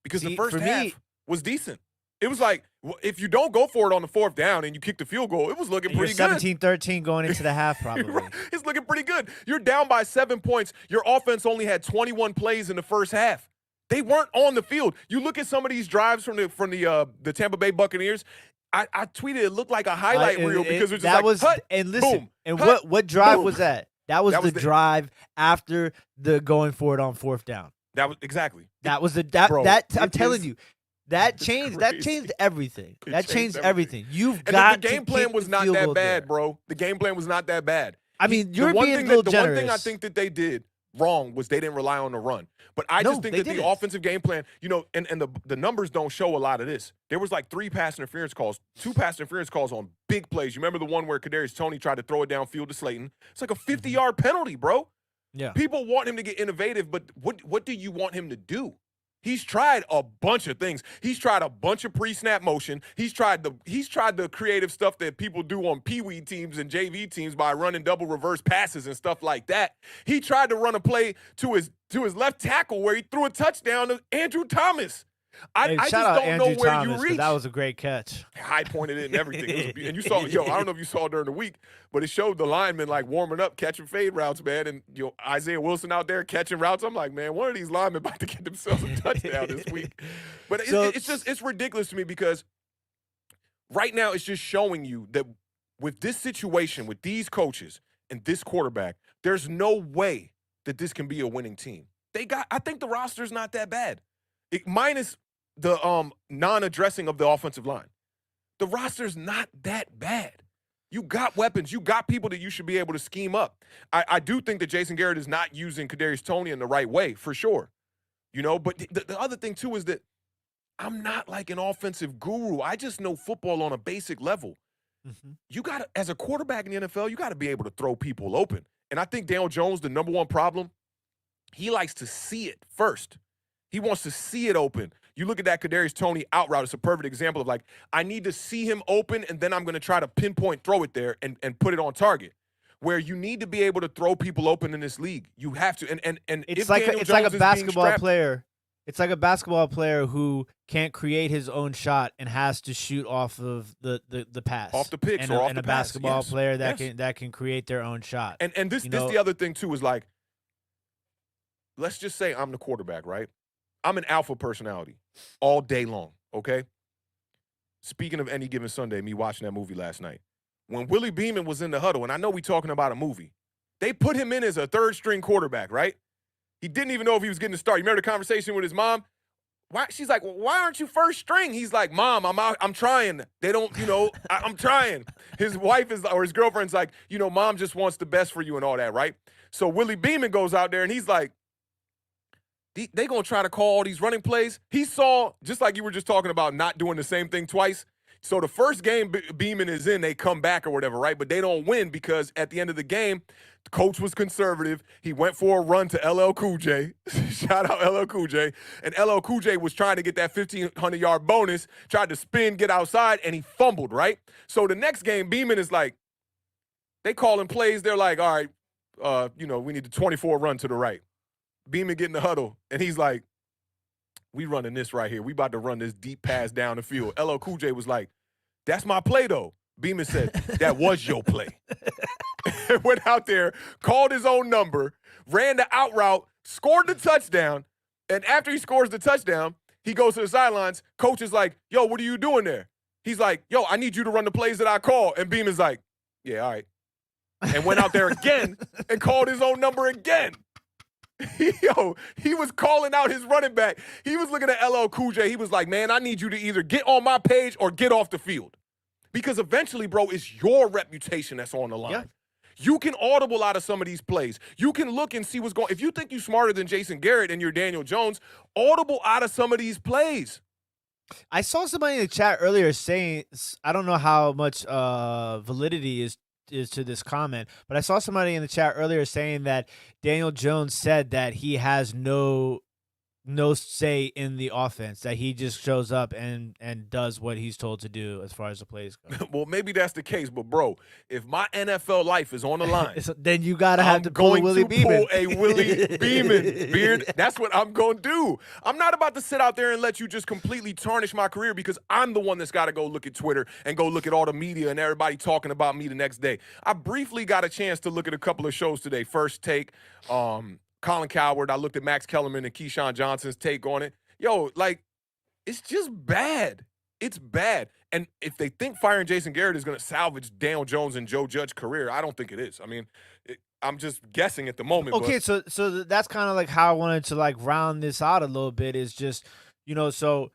because the first half was decent. It was like, if you don't go for it on the 4th down and you kick the field goal, it was looking pretty good. 17-13 going into the half, probably. It's looking pretty good. You're down by 7 points. Your offense only had 21 plays in the first half. They weren't on the field. You look at some of these drives from the Tampa Bay Buccaneers. I tweeted it looked like a highlight reel because it was just hut, and listen, boom, and hut, what drive boom. was that? That was the drive after the going for it on 4th down. That was exactly. That was I'm telling you. That changed everything. That changed everything. You've got the game plan was not that bad, bro. The game plan was not that bad. I mean, you're being a little generous. The one thing I think that they did wrong was they didn't rely on the run. But I just think that the offensive game plan, you know, and the numbers don't show a lot of this. There was like 3 pass interference calls, 2 pass interference calls on big plays. You remember the one where Kadarius Toney tried to throw it downfield to Slayton? It's like a 50-yard penalty, bro. Yeah. People want him to get innovative, but what do you want him to do? He's tried a bunch of things. He's tried a bunch of pre-snap motion. He's tried the creative stuff that people do on Pee-wee teams and JV teams by running double reverse passes and stuff like that. He tried to run a play to his left tackle where he threw a touchdown to Andrew Thomas. I just don't know where you reach. That was a great catch. High pointed it and everything. And you saw, I don't know if you saw during the week, but it showed the linemen like warming up, catching fade routes, man. And Isaiah Wilson out there catching routes. I'm like, man, one of these linemen about to get themselves a touchdown this week. But it's ridiculous to me because right now it's just showing you that with this situation, with these coaches and this quarterback, there's no way that this can be a winning team. I think the roster's not that bad. Minus the non-addressing of the offensive line. The roster's not that bad. You got weapons. You got people that you should be able to scheme up. I do think that Jason Garrett is not using Kadarius Toney in the right way, for sure. You know, but the other thing, too, is that I'm not like an offensive guru. I just know football on a basic level. Mm-hmm. You got to, as a quarterback in the NFL, you got to be able to throw people open. And I think Daniel Jones, the number one problem, he likes to see it first. He wants to see it open. You look at that Kadarius Toney out route. It's a perfect example of like, I need to see him open, and then I'm going to try to pinpoint throw it there and put it on target. Where you need to be able to throw people open in this league. You have to. And it's like a basketball player. It's like a basketball player who can't create his own shot and has to shoot off of the pass. Off the picks and or off and the a basketball pass. player that can create their own shot. And this the other thing, too, is like, let's just say I'm the quarterback, right? I'm an alpha personality all day long, okay? Speaking of Any Given Sunday, me watching that movie last night. When Willie Beeman was in the huddle, and I know we talking about a movie, they put him in as a third-string quarterback, right? He didn't even know if he was getting to start. You remember the conversation with his mom? She's like, well, why aren't you first string? He's like, Mom, I'm trying. They don't, I'm trying. His wife or his girlfriend's like, Mom just wants the best for you and all that, right? So Willie Beeman goes out there, and he's like, they going to try to call all these running plays. He saw, just like you were just talking about, not doing the same thing twice. So the first game Beeman is in, they come back or whatever, right? But they don't win because at the end of the game, the coach was conservative. He went for a run to LL Cool J. Shout out LL Cool J. And LL Cool J was trying to get that 1,500-yard bonus, tried to spin, get outside, and he fumbled, right? So the next game, Beeman is like, they calling plays. They're like, all right, we need the 24 run to the right. Beeman get in the huddle, and he's like, we running this right here. We about to run this deep pass down the field. LL Cool J was like, that's my play, though. Beeman said, that was your play. Went out there, called his own number, ran the out route, scored the touchdown, and after he scores the touchdown, he goes to the sidelines. Coach is like, yo, what are you doing there? He's like, yo, I need you to run the plays that I call. And Beeman's like, yeah, all right. And went out there again and called his own number again. He was calling out his running back. He was looking at LL Cool J. He was like, man, I need you to either get on my page or get off the field. Because eventually, bro, it's your reputation that's on the line. Yeah. You can audible out of some of these plays. You can look and see what's going on. If you think you're smarter than Jason Garrett and you're Daniel Jones, audible out of some of these plays. I saw somebody in the chat earlier saying, I don't know how much validity is to this comment, but I saw somebody in the chat earlier saying that Daniel Jones said that he has no say in the offense, that he just shows up and does what he's told to do as far as the plays go. Well, maybe that's the case, but bro, if my NFL life is on the line, then you gotta have to pull Willie Beeman. Pull a Willie Beeman beard. That's what I'm gonna do. I'm not about to sit out there and let you just completely tarnish my career because I'm the one that's got to go look at Twitter and go look at all the media and everybody talking about me the next day. I briefly got a chance to look at a couple of shows today. First Take, Colin Cowherd. I looked at Max Kellerman and Keyshawn Johnson's take on it. Yo, like, it's just bad. It's bad. And if they think firing Jason Garrett is going to salvage Daniel Jones and Joe Judge's career, I don't think it is. I mean, I'm just guessing at the moment. Okay, so that's kind of like how I wanted to like round this out a little bit is just, so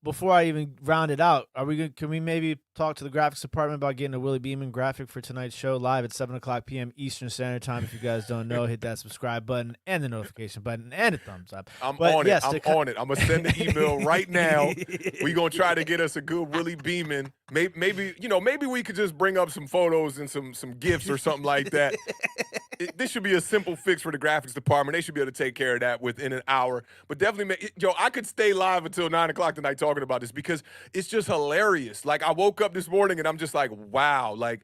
before I even round it out, can we maybe talk to the graphics department about getting a Willie Beeman graphic for tonight's show live at 7:00 p.m. Eastern Standard Time? If you guys don't know, hit that subscribe button and the notification button and a thumbs up. I'm on it. I'm going to send the email right now. We're going to try to get us a good Willie Beeman. Maybe we could just bring up some photos and some gifts or something like that. This should be a simple fix for the graphics department. They should be able to take care of that within an hour. But definitely, I could stay live until 9 o'clock tonight talking about this because it's just hilarious. Like, I woke up this morning and I'm just like, wow. Like,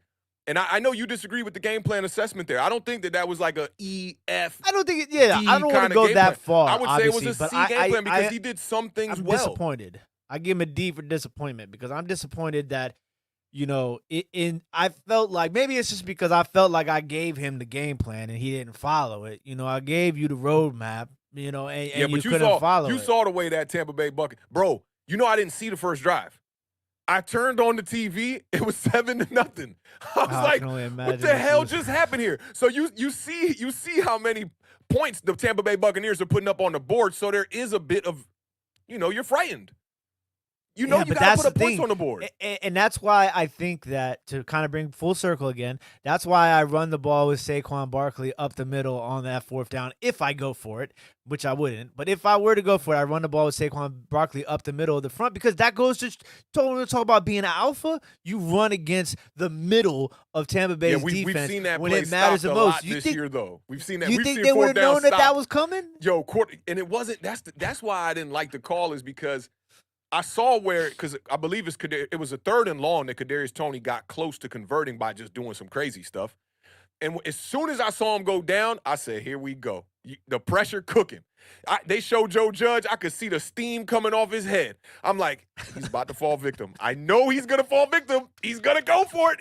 and I know you disagree with the game plan assessment there. I don't think that was like a E, F, I don't think I don't want to go that far. I would say it was a C game plan because he did some things well. I'm disappointed. I give him a D for disappointment because I'm disappointed that, I felt like maybe it's just because I felt like I gave him the game plan and he didn't follow it. I gave you the roadmap, and you couldn't follow it. You saw the way that Tampa Bay bucket. Bro, I didn't see the first drive. I turned on the TV. It was 7-0. I was like, what the hell just happened here? So you see how many points the Tampa Bay Buccaneers are putting up on the board. So there is a bit of, you're frightened. You got to put points on the board. And that's why I think that, to kind of bring full circle again, that's why I run the ball with Saquon Barkley up the middle on that fourth down if I go for it, which I wouldn't. But if I were to go for it, I run the ball with Saquon Barkley up the middle of the front because that goes to talk about being an alpha. You run against the middle of Tampa Bay's defense we've seen that when play it matters the most. This year, though. We've seen that. You think they would have known that was coming? And it wasn't. That's why I didn't like the call, is because I saw because I believe it was a 3rd and long that Kadarius Toney got close to converting by just doing some crazy stuff. And as soon as I saw him go down, I said, here we go. The pressure cooking. They showed Joe Judge. I could see the steam coming off his head. I'm like, he's about to fall victim. I know he's going to fall victim. He's going to go for it.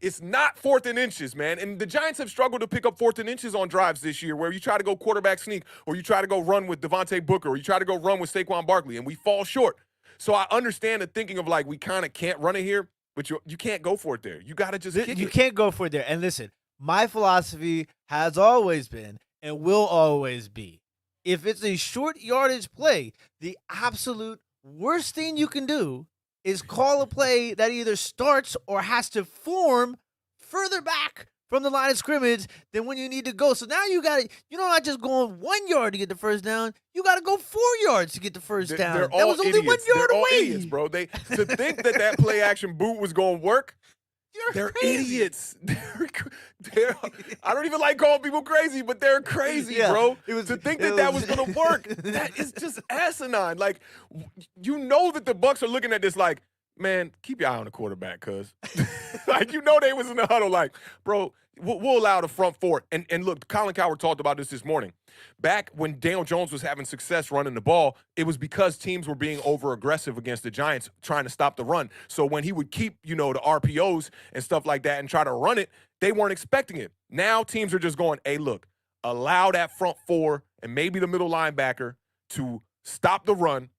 It's not 4th and inches, man. And the Giants have struggled to pick up 4th and inches on drives this year where you try to go quarterback sneak or you try to go run with Devontae Booker or you try to go run with Saquon Barkley, and we fall short. So I understand the thinking of like, we kind of can't run it here, but you can't go for it there. You got to just kick it. You can't go for it there. And listen, my philosophy has always been and will always be, if it's a short yardage play, the absolute worst thing you can do is call a play that either starts or has to form further back from the line of scrimmage than when you need to go. So now you got to, not just going 1 yard to get the first down. You got to go 4 yards to get the first down. That was only idiots. 1 yard they're away. All idiots, bro. To think that play action boot was going to work, they're crazy. Idiots. I don't even like calling people crazy, but they're crazy, bro. To think that was going to work, that is just asinine. Like, that the Bucs are looking at this like, man, keep your eye on the quarterback, cuz. Like, they was in the huddle like, bro, we'll allow the front four. And look, Colin Cowherd talked about this morning. Back when Daniel Jones was having success running the ball, it was because teams were being over-aggressive against the Giants trying to stop the run. So when he would keep, the RPOs and stuff like that and try to run it, they weren't expecting it. Now teams are just going, hey, look, allow that front four and maybe the middle linebacker to stop the run,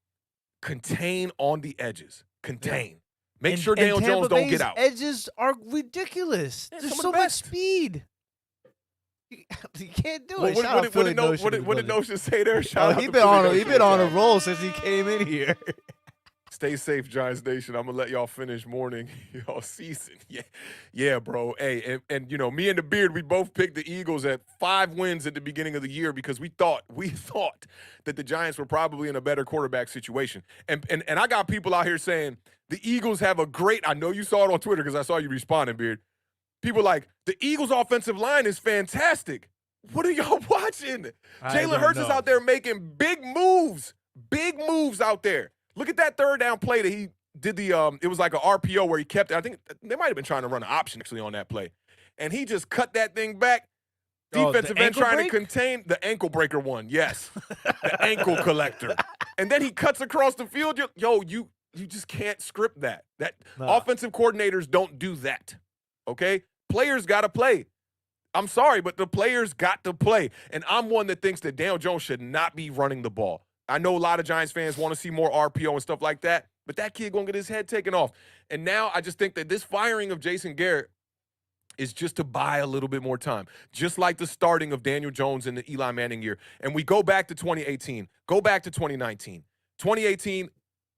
contain on the edges. Contain. Make sure Daniel Jones don't get out. Edges are ridiculous. There's so much speed. You can't do it. What did Notion say there? He's been on a roll since he came in here. Stay safe, Giants Nation. I'm gonna let y'all finish morning y'all season. Yeah, bro. Hey, and me and the Beard, we both picked the Eagles at 5 wins at the beginning of the year because we thought that the Giants were probably in a better quarterback situation. And I got people out here saying the Eagles have a great. I know you saw it on Twitter because I saw you responding, Beard. People like, the Eagles' offensive line is fantastic. What are y'all watching? Jalen Hurts is out there making big moves out there. Look at that 3rd down play that he did it was like an RPO where he kept it. I think they might have been trying to run an option actually on that play. And he just cut that thing back. Defensive end trying to contain the ankle breaker one. Yes. The ankle collector. And then he cuts across the field. You just can't script that. Offensive coordinators don't do that. Okay? Players got to play. I'm sorry, but the players got to play. And I'm one that thinks that Daniel Jones should not be running the ball. I know a lot of Giants fans want to see more RPO and stuff like that, but that kid going to get his head taken off. And now I just think that this firing of Jason Garrett is just to buy a little bit more time, just like the starting of Daniel Jones in the Eli Manning year. And we go back to 2018, go back to 2019. 2018,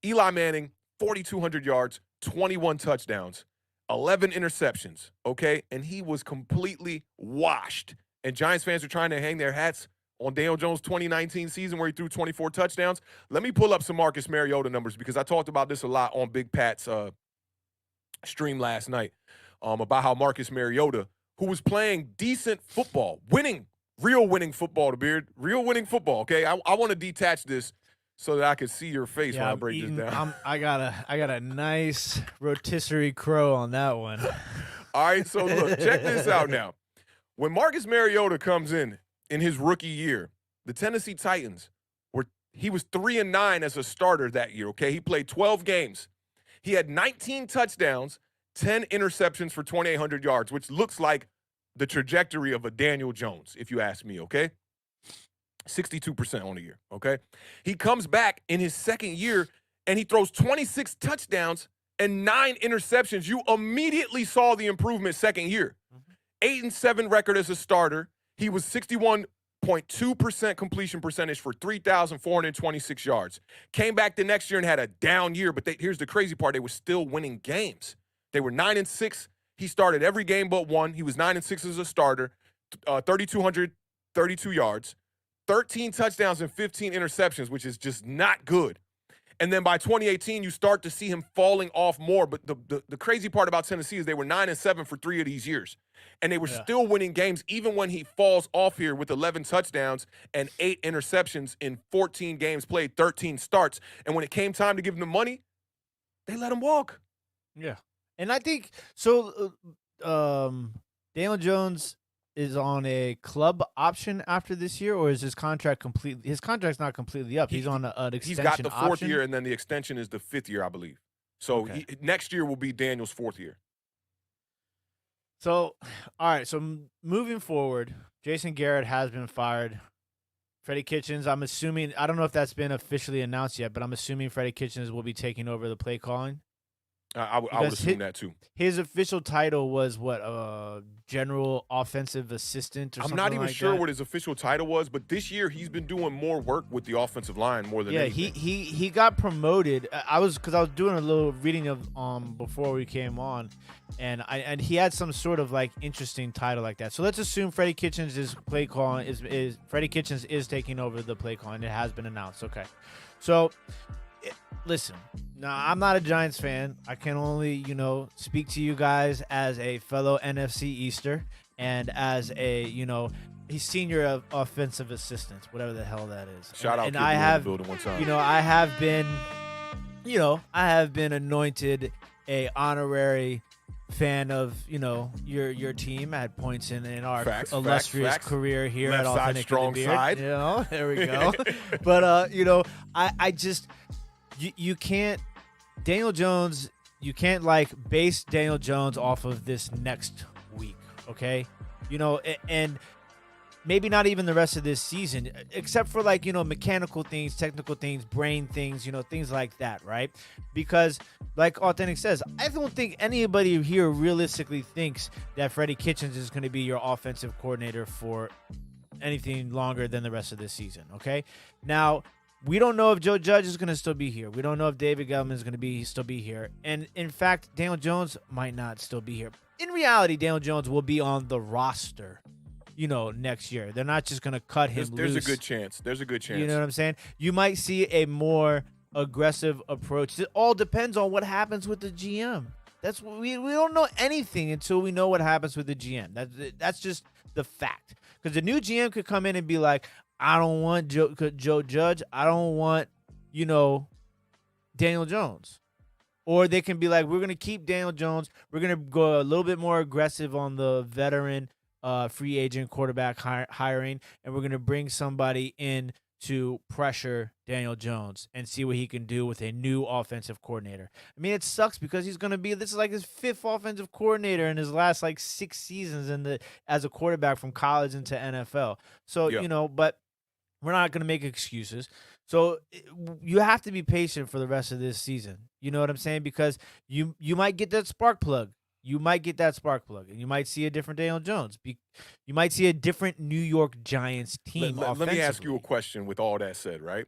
Eli Manning, 4,200 yards, 21 touchdowns, 11 interceptions, okay? And he was completely washed. And Giants fans are trying to hang their hats on Daniel Jones' 2019 season where he threw 24 touchdowns. Let me pull up some Marcus Mariota numbers because I talked about this a lot on Big Pat's stream last night about how Marcus Mariota, who was playing decent football, real winning football, real winning football, okay? I want to detach this so that I can see your face when I break this down. I got a nice rotisserie crow on that one. All right, so look, check this out now. When Marcus Mariota comes in his rookie year, the Tennessee Titans he was 3-9 as a starter that year, okay? He played 12 games. He had 19 touchdowns, 10 interceptions for 2,800 yards, which looks like the trajectory of a Daniel Jones, if you ask me, okay? 62% on the year, okay? He comes back in his second year, and he throws 26 touchdowns and 9 interceptions. You immediately saw the improvement second year. 8-7 record as a starter. He was 61.2% completion percentage for 3,426 yards. Came back the next year and had a down year, but here's the crazy part. They were still winning games. They were 9-6. He started every game but one. He was 9-6 as a starter, 3,232 yards, 13 touchdowns and 15 interceptions, which is just not good. And then by 2018, you start to see him falling off more. But the crazy part about Tennessee is they were 9-7 for 3 of these years. And they were still winning games even when he falls off here with 11 touchdowns and 8 interceptions in 14 games played, 13 starts. And when it came time to give him the money, they let him walk. Yeah. And I think so. Daniel Jones is on a club option after this year, or is his contract complete? His contract's not completely up. He's on an extension. He's got the fourth option. year, and then the extension is the 5th year, I believe. So next year will be Daniel's 4th year. So, all right. So moving forward, Jason Garrett has been fired. Freddie Kitchens, I'm assuming, I don't know if that's been officially announced yet, but I'm assuming Freddie Kitchens will be taking over the play calling. I would assume that too. His official title was what? General offensive assistant or something like that? I'm not even sure what his official title was, but this year he's been doing more work with the offensive line more than anything. he got promoted. I was doing a little reading of before we came on, and he had some sort of like interesting title like that. So let's assume Freddie Kitchens is play calling is Freddie Kitchens is taking over the play calling. It has been announced. Okay, so. Listen, now I'm not a Giants fan. I can only, speak to you guys as a fellow NFC Easter and as a, he's senior offensive assistant, whatever the hell that is. Shout out and to I have, building one time. I have been anointed a honorary fan of, your team at points in our illustrious career here Left at side, Awthentik strong side. There we go. But I just. You can't, Daniel Jones, you can't base Daniel Jones off of this next week, okay? And maybe not even the rest of this season, except for mechanical things, technical things, brain things, things like that, right? Because like Awthentik says, I don't think anybody here realistically thinks that Freddie Kitchens is going to be your offensive coordinator for anything longer than the rest of this season, okay? Now, we don't know if Joe Judge is going to still be here. We don't know if David Gettleman is going to still be here. And, in fact, Daniel Jones might not still be here. In reality, Daniel Jones will be on the roster, next year. They're not just going to cut him There's loose. a good chance. There's a good chance. You know what I'm saying? You might see a more aggressive approach. It all depends on what happens with the GM. That's what we don't know anything until we know what happens with the GM. That's just the fact. Because the new GM could come in and be like, I don't want Joe Judge. I don't want, Daniel Jones. Or they can be like, we're going to keep Daniel Jones. We're going to go a little bit more aggressive on the veteran free agent quarterback hiring. And we're going to bring somebody in to pressure Daniel Jones and see what he can do with a new offensive coordinator. I mean, it sucks because he's going to be, this is like his 5th offensive coordinator in his last 6 seasons as a quarterback from college into NFL. So, but we're not going to make excuses. So you have to be patient for the rest of this season. You know what I'm saying? Because you might get that spark plug. You might get that spark plug, and you might see a different Daniel Jones. You might see a different New York Giants team. Let me ask you a question with all that said, right?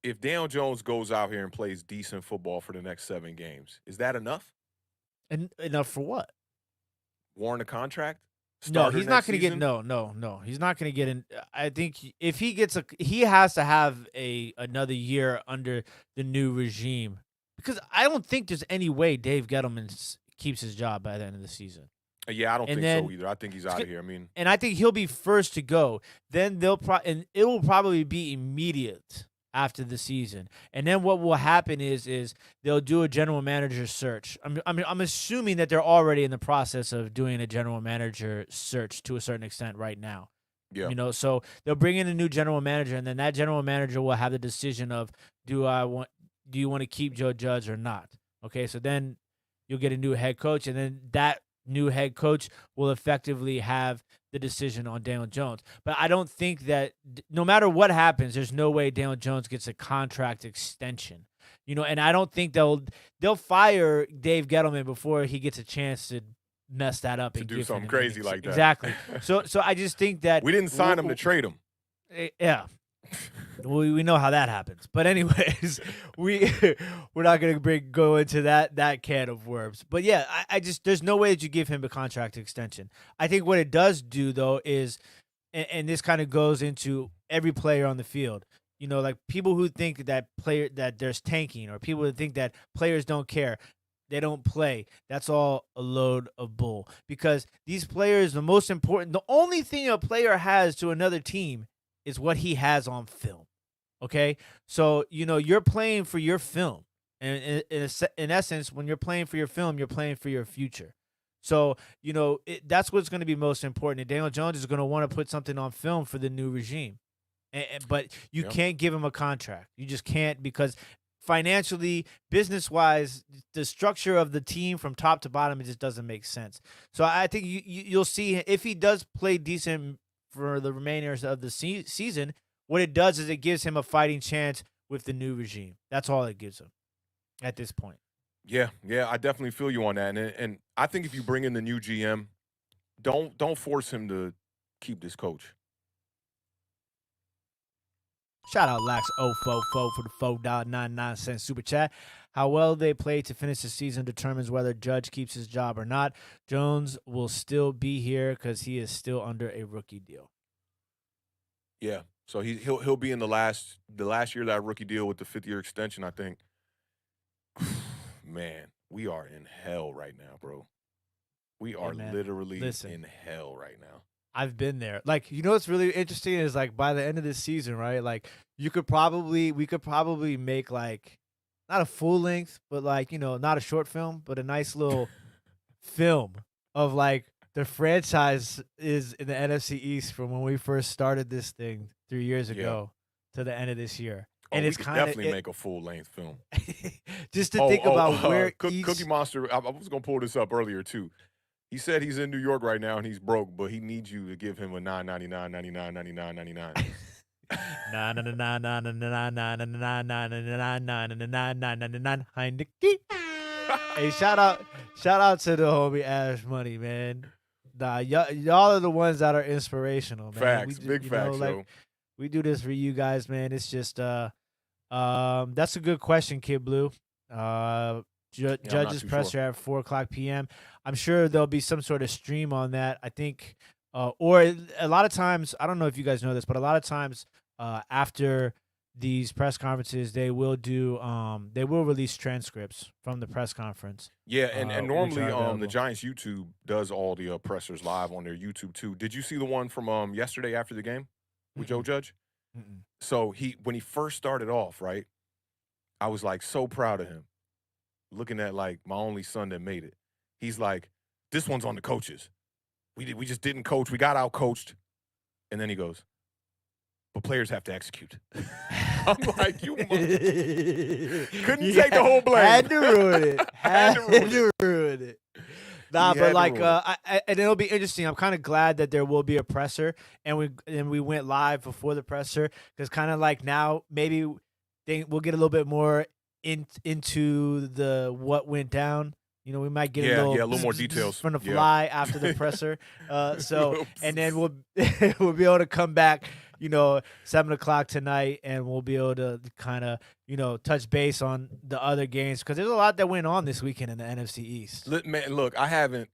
if Daniel Jones goes out here and plays decent football for the next 7 games, is that enough? And enough for what? Warrant a contract? No, Starter he's not next going to get season? no. He's not going to get in. I think if he gets he has to have another year under the new regime because I don't think there's any way Dave Gettleman keeps his job by the end of the season. Yeah, I don't And think then so either. I think he's out of here. I mean, and I think he'll be first to go. Then and it will probably be immediate after the season. And then what will happen is they'll do a general manager search. I'm assuming that they're already in the process of doing a general manager search to a certain extent right now. yeah. So they'll bring in a new general manager, and then that general manager will have the decision of do you want to keep Joe Judge or not? Okay, so then you'll get a new head coach, and then that new head coach will effectively have the decision on Daniel Jones. But I don't think that no matter what happens, there's no way Daniel Jones gets a contract extension. And I don't think they'll fire Dave Gettleman before he gets a chance to mess that up and do give something him crazy like that. Exactly. So I just think that We didn't sign him to trade him. yeah. We know how that happens, but anyways, we're not gonna go into that can of worms. But yeah, I just there's no way that you give him a contract extension. I think what it does do though is, and this kind of goes into every player on the field. Like people who think that there's tanking, or people who think that players don't care, they don't play. That's all a load of bull. Because these players, the only thing a player has to another team is what he has on film. Okay, so you're playing for your film, and in essence, when you're playing for your film, you're playing for your future. So that's what's going to be most important. And Daniel Jones is going to want to put something on film for the new regime, but you can't give him a contract. You just can't, because financially, business-wise, the structure of the team from top to bottom, it just doesn't make sense. So I think you'll see if he does play decent for the remainder of the season. What it does is it gives him a fighting chance with the new regime. That's all it gives him at this point. Yeah, I definitely feel you on that. And I think if you bring in the new GM, don't force him to keep this coach. Shout out Lax044 for the $4.99 super chat. How well they play to finish the season determines whether Judge keeps his job or not. Jones will still be here because he is still under a rookie deal. Yeah, so he'll be in the last year of that rookie deal with the 5th-year extension, I think. Man, we are in hell right now, bro. We are literally in hell right now. I've been there. Like, what's really interesting is, like, by the end of this season, right? Like, we could probably make, like, not a full length, but, like, not a short film, but a nice little film of, like, the franchise is in the NFC East from when we first started this thing 3 years ago to the end of this year. And it's kind of definitely make a full length film. Just to think about where Cookie Monster. I was gonna pull this up earlier too. He said he's in New York right now and he's broke, but he needs you to give him a $9.99. Hey, shout out to the homie Ash Money, man. Nah, y'all are the ones that are inspirational, man. Facts, big facts, yo. We do this for you guys, man. It's just that's a good question, Kid Blue. Judge's presser at 4:00 p.m. I'm sure there'll be some sort of stream on that. I think, or a lot of times, I don't know if you guys know this, but a lot of times after these press conferences, they will release transcripts from the press conference. Yeah, and normally the Giants YouTube does all the pressers live on their YouTube too. Did you see the one from yesterday after the game with Joe Judge? Mm-mm. So when he first started off, right, I was like so proud of him. Looking at like my only son that made it. He's like, this one's on the coaches. We just didn't coach. We got out coached. And then he goes, but players have to execute. I'm like, you couldn't take the whole blame. Had to ruin it. Had to ruin it. Nah, but like, and it'll be interesting. I'm kind of glad that there will be a presser, and we went live before the presser, because kind of like now maybe we'll get a little bit more into the what went down. We might get a little more details from the fly after the presser. And then we'll be able to come back, 7 o'clock tonight, and we'll be able to kind of, touch base on the other games because there's a lot that went on this weekend in the NFC East. Man, look, I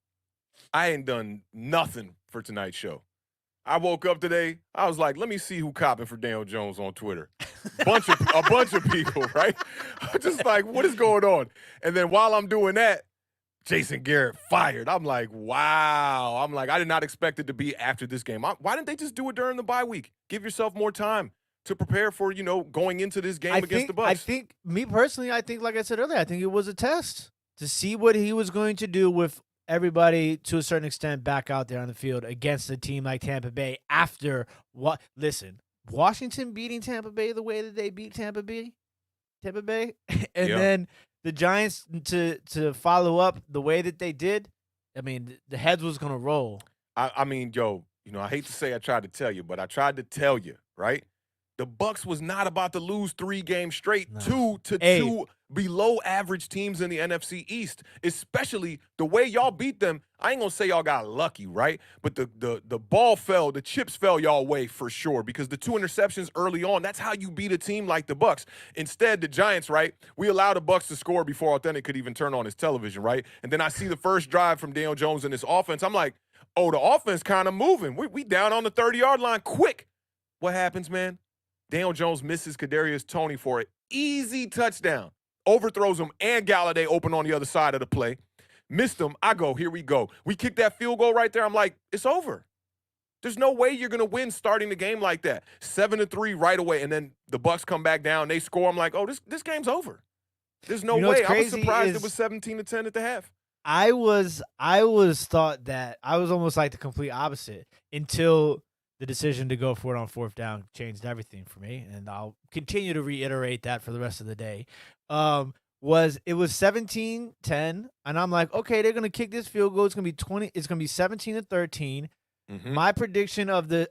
ain't done nothing for tonight's show. I woke up today. I was like, let me see who copping for Daniel Jones on Twitter. A bunch of people, right? I'm just like, what is going on? And then while I'm doing that, Jason Garrett fired. I'm like, wow. I'm like, I did not expect it to be after this game. Why didn't they just do it during the bye week? Give yourself more time to prepare for, going into this game against the Bucs. I think, me personally, like I said earlier, I think it was a test to see what he was going to do with everybody to a certain extent back out there on the field against a team like Tampa Bay after what? Listen, Washington beating Tampa Bay the way that they beat Tampa Bay, and then the Giants to follow up the way that they did. I mean, the heads was gonna roll. I mean, I hate to say I tried to tell you, but I tried to tell you, right? The Bucs was not about to lose 3 games straight to two below average teams in the NFC East, especially the way y'all beat them. I ain't gonna say y'all got lucky, right? But the ball fell, the chips fell y'all way for sure because the 2 interceptions early on, that's how you beat a team like the Bucs. Instead, the Giants, right? We allowed the Bucs to score before Awthentik could even turn on his television, right? And then I see the first drive from Daniel Jones in this offense. I'm like, oh, the offense kind of moving. We down on the 30-yard line quick. What happens, man? Daniel Jones misses Kadarius Toney for an easy touchdown. Overthrows him and Galladay open on the other side of the play. Missed him. I go, here we go. We kick that field goal right there. I'm like, it's over. There's no way you're going to win starting the game like that. 7-3 right away, and then the Bucs come back down. They score. I'm like, oh, this game's over. There's no way. I was surprised it was 17-10 at the half. I was thought that I was almost like the complete opposite until the decision to go for it on 4th down changed everything for me, and I'll continue to reiterate that for the rest of the day. It was 17-10, and I'm like, okay, they're gonna kick this field goal. It's gonna be 20. It's gonna be 17-13. Mm-hmm. My prediction of the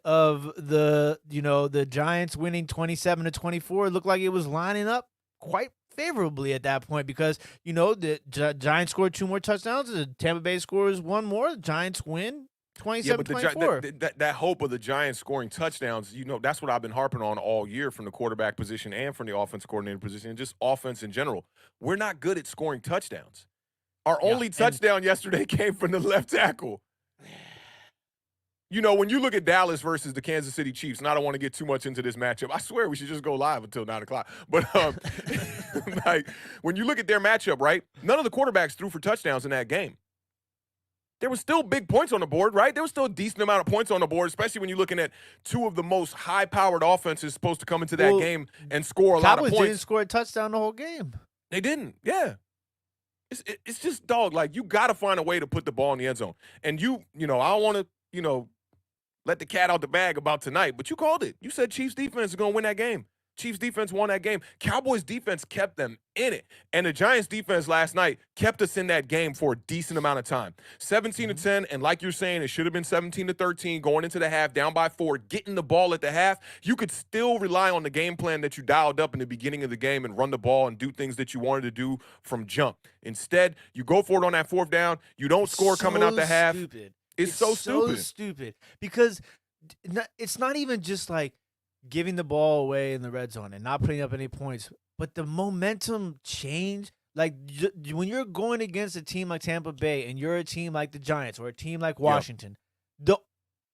Giants winning 27-24 looked like it was lining up quite favorably at that point because the Giants scored 2 more touchdowns. The Tampa Bay scores 1 more. The Giants win 27-24. That hope of the Giants scoring touchdowns, that's what I've been harping on all year from the quarterback position and from the offense coordinator position and just offense in general. We're not good at scoring touchdowns. Our only touchdown yesterday came from the left tackle. When you look at Dallas versus the Kansas City Chiefs, and I don't want to get too much into this matchup, I swear we should just go live until 9 o'clock. But like when you look at their matchup, right, none of the quarterbacks threw for touchdowns in that game. There was still big points on the board, right? There was still a decent amount of points on the board, especially when you're looking at 2 of the most high-powered offenses supposed to come into that game and score a lot of points. Cowboys didn't score a touchdown the whole game. They didn't, yeah. It's just, dog, like, you got to find a way to put the ball in the end zone. And I don't want to, let the cat out the bag about tonight, but you called it. You said Chiefs defense is going to win that game. Chiefs defense won that game. Cowboys defense kept them in it. And the Giants defense last night kept us in that game for a decent amount of time. 17-10, and like you're saying, it should have been 17-13 going into the half, down by 4, getting the ball at the half. You could still rely on the game plan that you dialed up in the beginning of the game and run the ball and do things that you wanted to do from jump. Instead, you go for it on that 4th down. You don't score coming out the half. It's so stupid because it's not even just like giving the ball away in the red zone and not putting up any points, but the momentum change. Like when you're going against a team like Tampa Bay and you're a team like the Giants or a team like Washington, the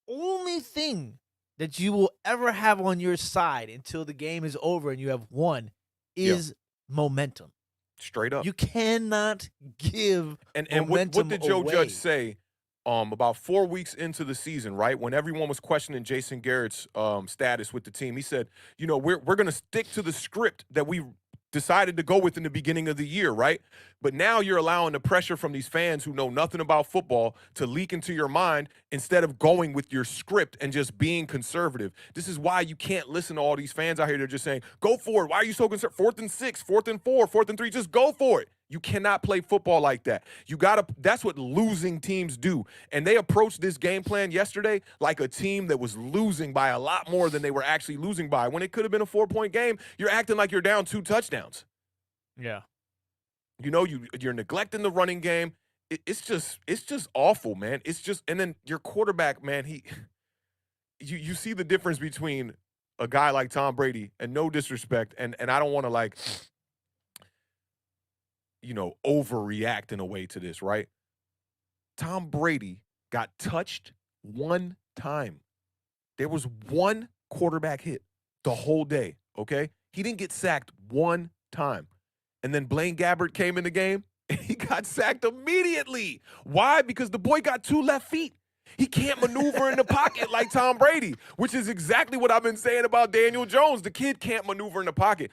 only thing that you will ever have on your side until the game is over and you have won is momentum. Straight up. You cannot give and what did Joe Judge say? About 4 weeks into the season, right, when everyone was questioning Jason Garrett's status with the team, he said, we're going to stick to the script that we decided to go with in the beginning of the year, right? But now you're allowing the pressure from these fans who know nothing about football to leak into your mind instead of going with your script and just being conservative. This is why you can't listen to all these fans out here. They're just saying, go for it. Why are you so concerned? 4th and 6, 4th and 4, 4th and 3, just go for it. You cannot play football like that. That's what losing teams do. And they approached this game plan yesterday like a team that was losing by a lot more than they were actually losing by. When it could have been a 4-point game, you're acting like you're down 2 touchdowns. Yeah. You're neglecting the running game. It's just awful, man. And then your quarterback, man, you see the difference between a guy like Tom Brady, and no disrespect, and I don't want to like, overreact in a way to this, right? Tom Brady got touched one time. There was one quarterback hit the whole day, okay? He didn't get sacked one time. And then Blaine Gabbert came in the game, and he got sacked immediately. Why? Because the boy got 2 left feet. He can't maneuver in the pocket like Tom Brady, which is exactly what I've been saying about Daniel Jones. The kid can't maneuver in the pocket.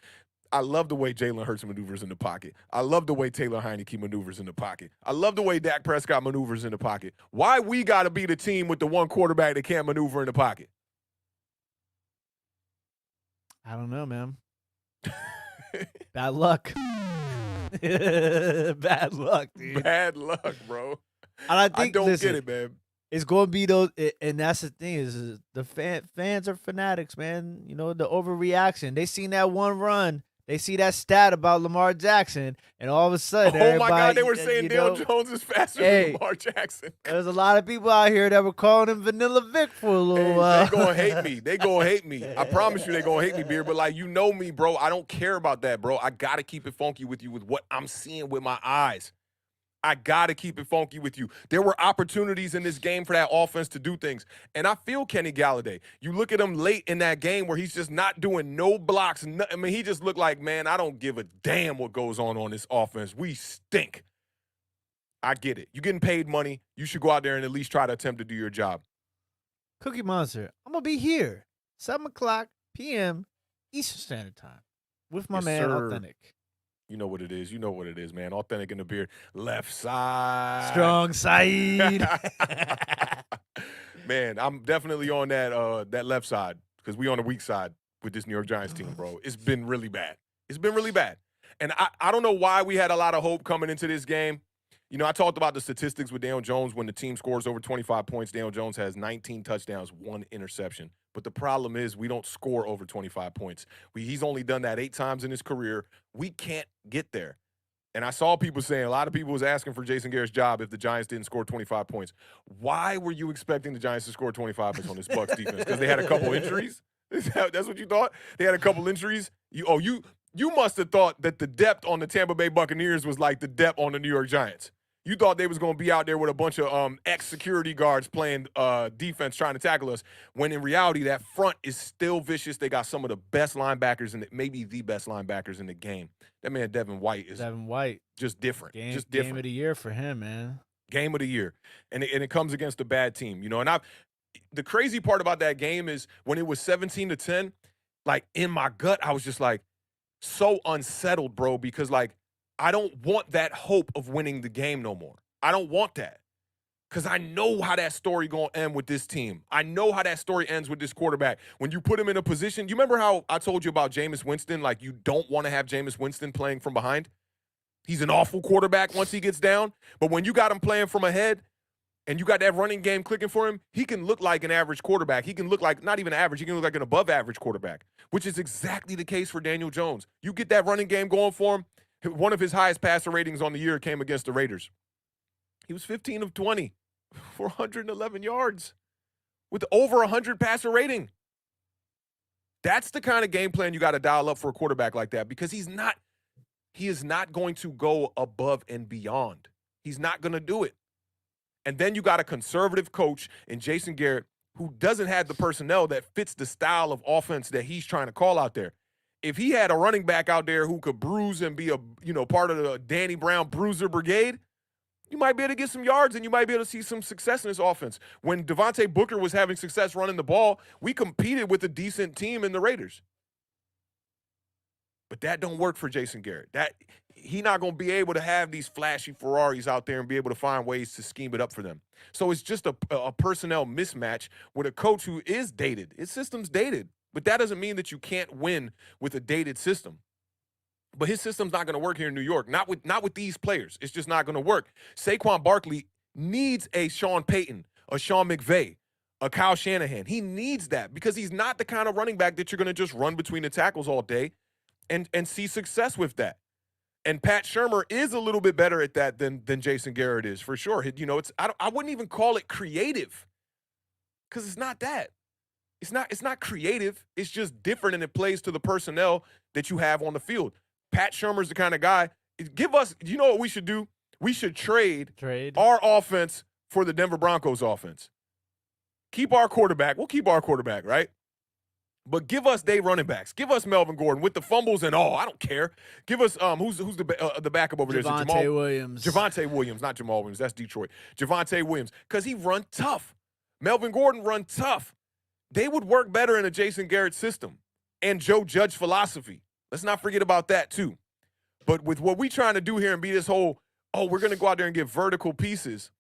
I love the way Jalen Hurts maneuvers in the pocket. I love the way Taylor Heineke maneuvers in the pocket. I love the way Dak Prescott maneuvers in the pocket. Why we got to be the team with the one quarterback that can't maneuver in the pocket? I don't know, man. Bad luck. Bad luck, dude. Bad luck, bro. And I think, don't listen, get it, man. It's going to be those, and that's the thing is the fans are fanatics, man. The overreaction. They seen that one run. They see that stat about Lamar Jackson, and all of a sudden, oh my God, they were saying Dale Jones is faster than Lamar Jackson. There's a lot of people out here that were calling him Vanilla Vic for a little while. They gonna hate me. They gonna hate me. I promise you, they gonna hate me, Beard. But like, me, bro. I don't care about that, bro. I gotta keep it funky with you with what I'm seeing with my eyes. I got to keep it funky with you. There were opportunities in this game for that offense to do things. And I feel Kenny Galladay. You look at him late in that game where he's just not doing no blocks. I mean, he just looked like, man, I don't give a damn what goes on this offense. We stink. I get it. You're getting paid money. You should go out there and at least try to attempt to do your job. Cookie Monster, I'm going to be here 7 o'clock p.m. Eastern Standard Time with my man, Awthentik. You know what it is. You know what it is, man. Awthentik in the beard. Left side. Strong side. Man, I'm definitely on that left side because we on the weak side with this New York Giants team, bro. It's been really bad. It's been really bad. And I don't know why we had a lot of hope coming into this game. I talked about the statistics with Daniel Jones. When the team scores over 25 points, Daniel Jones has 19 touchdowns, 1 interception. But the problem is we don't score over 25 points. He's only done that 8 times in his career. We can't get there. And I saw people saying, a lot of people was asking for Jason Garrett's job if the Giants didn't score 25 points. Why were you expecting the Giants to score 25 points on this Bucs defense? Because they had a couple injuries? That's what you thought? They had a couple injuries? You must have thought that the depth on the Tampa Bay Buccaneers was like the depth on the New York Giants. You thought they was going to be out there with a bunch of ex-security guards playing defense trying to tackle us, when in reality that front is still vicious. They got some of the best linebackers, and maybe the best linebackers in the game. That man Devin White is just different. Just different. Game of the year for him, man. Game of the year. And it comes against a bad team. And the crazy part about that game is when it was 17-10, like in my gut, I was just like so unsettled, bro, because like, I don't want that hope of winning the game no more. I don't want that because I know how that story going to end with this team. I know how that story ends with this quarterback. When you put him in a position, you remember how I told you about Jameis Winston? Like, you don't want to have Jameis Winston playing from behind. He's an awful quarterback once he gets down. But when you got him playing from ahead and you got that running game clicking for him, he can look like an average quarterback. He can look like, not even average, he can look like an above average quarterback, which is exactly the case for Daniel Jones. You get that running game going for him. One of his highest passer ratings on the year came against the Raiders. He was 15 of 20 for 111 yards with over 100 passer rating. That's the kind of game plan you got to dial up for a quarterback like that, because he is not going to go above and beyond. He's not going to do it. And then you got a conservative coach in Jason Garrett who doesn't have the personnel that fits the style of offense that he's trying to call out there. If he had a running back out there who could bruise and be a part of the Danny Brown bruiser brigade, you might be able to get some yards and you might be able to see some success in this offense. When Devontae Booker was having success running the ball, we competed with a decent team in the Raiders. But that don't work for Jason Garrett. He not going to be able to have these flashy Ferraris out there and be able to find ways to scheme it up for them. So it's just a personnel mismatch with a coach who is dated. His system's dated. But that doesn't mean that you can't win with a dated system. But his system's not going to work here in New York. Not with these players. It's just not going to work. Saquon Barkley needs a Sean Payton, a Sean McVay, a Kyle Shanahan. He needs that because he's not the kind of running back that you're going to just run between the tackles all day and see success with that. And Pat Shurmur is a little bit better at that than Jason Garrett is, for sure. I wouldn't even call it creative because it's not that. It's not creative. It's just different, and it plays to the personnel that you have on the field. Pat Shurmur's the kind of guy. Give us. You know what we should do? We should trade our offense for the Denver Broncos offense. Keep our quarterback. We'll keep our quarterback, right? But give us day running backs. Give us Melvin Gordon with the fumbles and all. I don't care. Give us who's the backup over there? Javonte Williams. Javonte Williams, not Jamal Williams. That's Detroit. Javonte Williams, because he run tough. Melvin Gordon run tough. They would work better in a Jason Garrett system and Joe Judge philosophy. Let's not forget about that too. But with what we trying to do here and be this whole, we're going to go out there and get vertical pieces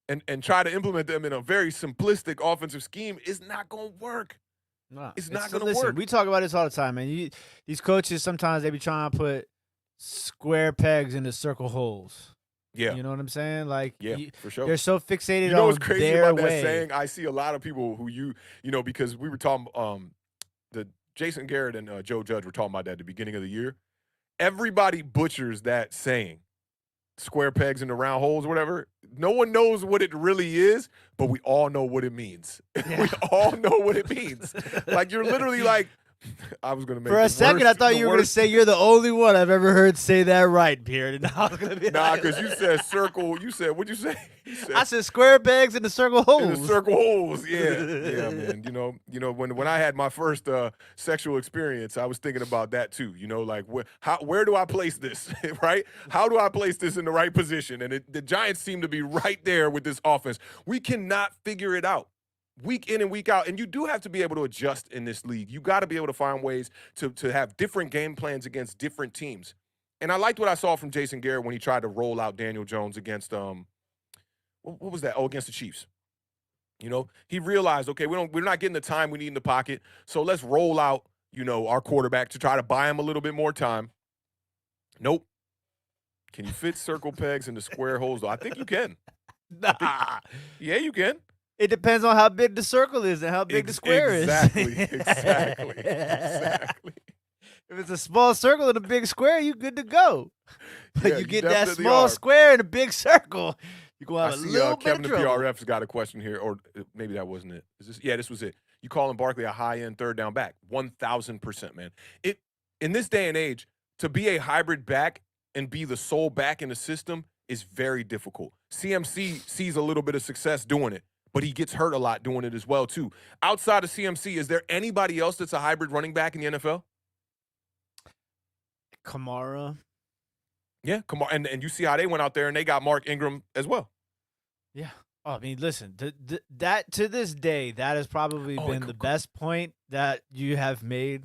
and try to implement them in a very simplistic offensive scheme is not going to work. No, it's not going to work. We talk about this all the time, man. These coaches, sometimes they be trying to put square pegs into circle holes. Yeah. You know what I'm saying? Like, for sure. They're so fixated on what's crazy their about way. that saying? I see a lot of people who because we were talking, the Jason Garrett and Joe Judge were talking about that at the beginning of the year. Everybody butchers that saying, square pegs into round holes or whatever. No one knows what it really is, but we all know what it means. Yeah. We all know what it means. Like, you're literally like, I was going to make For a second, I thought you were going to say you're the only one I've ever heard say that right, Beard. Because you said circle. You said, what'd you say? I said square pegs in the circle holes. In the circle holes, yeah, man. You know, when I had my first sexual experience, I was thinking about that too. You know, like where do I place this, right? How do I place this in the right position? And the Giants seem to be right there with this offense. We cannot figure it out. Week in and week out, and you do have to be able to adjust in this league. You got to be able to find ways to have different game plans against different teams. And I liked what I saw from Jason Garrett when he tried to roll out Daniel Jones against what was that? Oh, against the Chiefs. You know, he realized, okay, we're not getting the time we need in the pocket, so let's roll out, our quarterback to try to buy him a little bit more time. Nope. Can you fit circle pegs into square holes? I think you can. Nah. Yeah, you can. It depends on how big the circle is and how big the square is. Exactly. If it's a small circle and a big square, you good to go. But you get that small square and a big circle, you're going to have a little bit Kevin of trouble. the PRF's got a question here, or maybe that wasn't it. This was it. You calling Barkley a high-end third down back. 1,000%, man. In this day and age, to be a hybrid back and be the sole back in the system is very difficult. CMC sees a little bit of success doing it, but he gets hurt a lot doing it as well, too. Outside of CMC, is there anybody else that's a hybrid running back in the NFL? Kamara. Yeah, Kamara. And you see how they went out there and they got Mark Ingram as well. Yeah. Oh, I mean, listen, that to this day, that has probably been the best point that you have made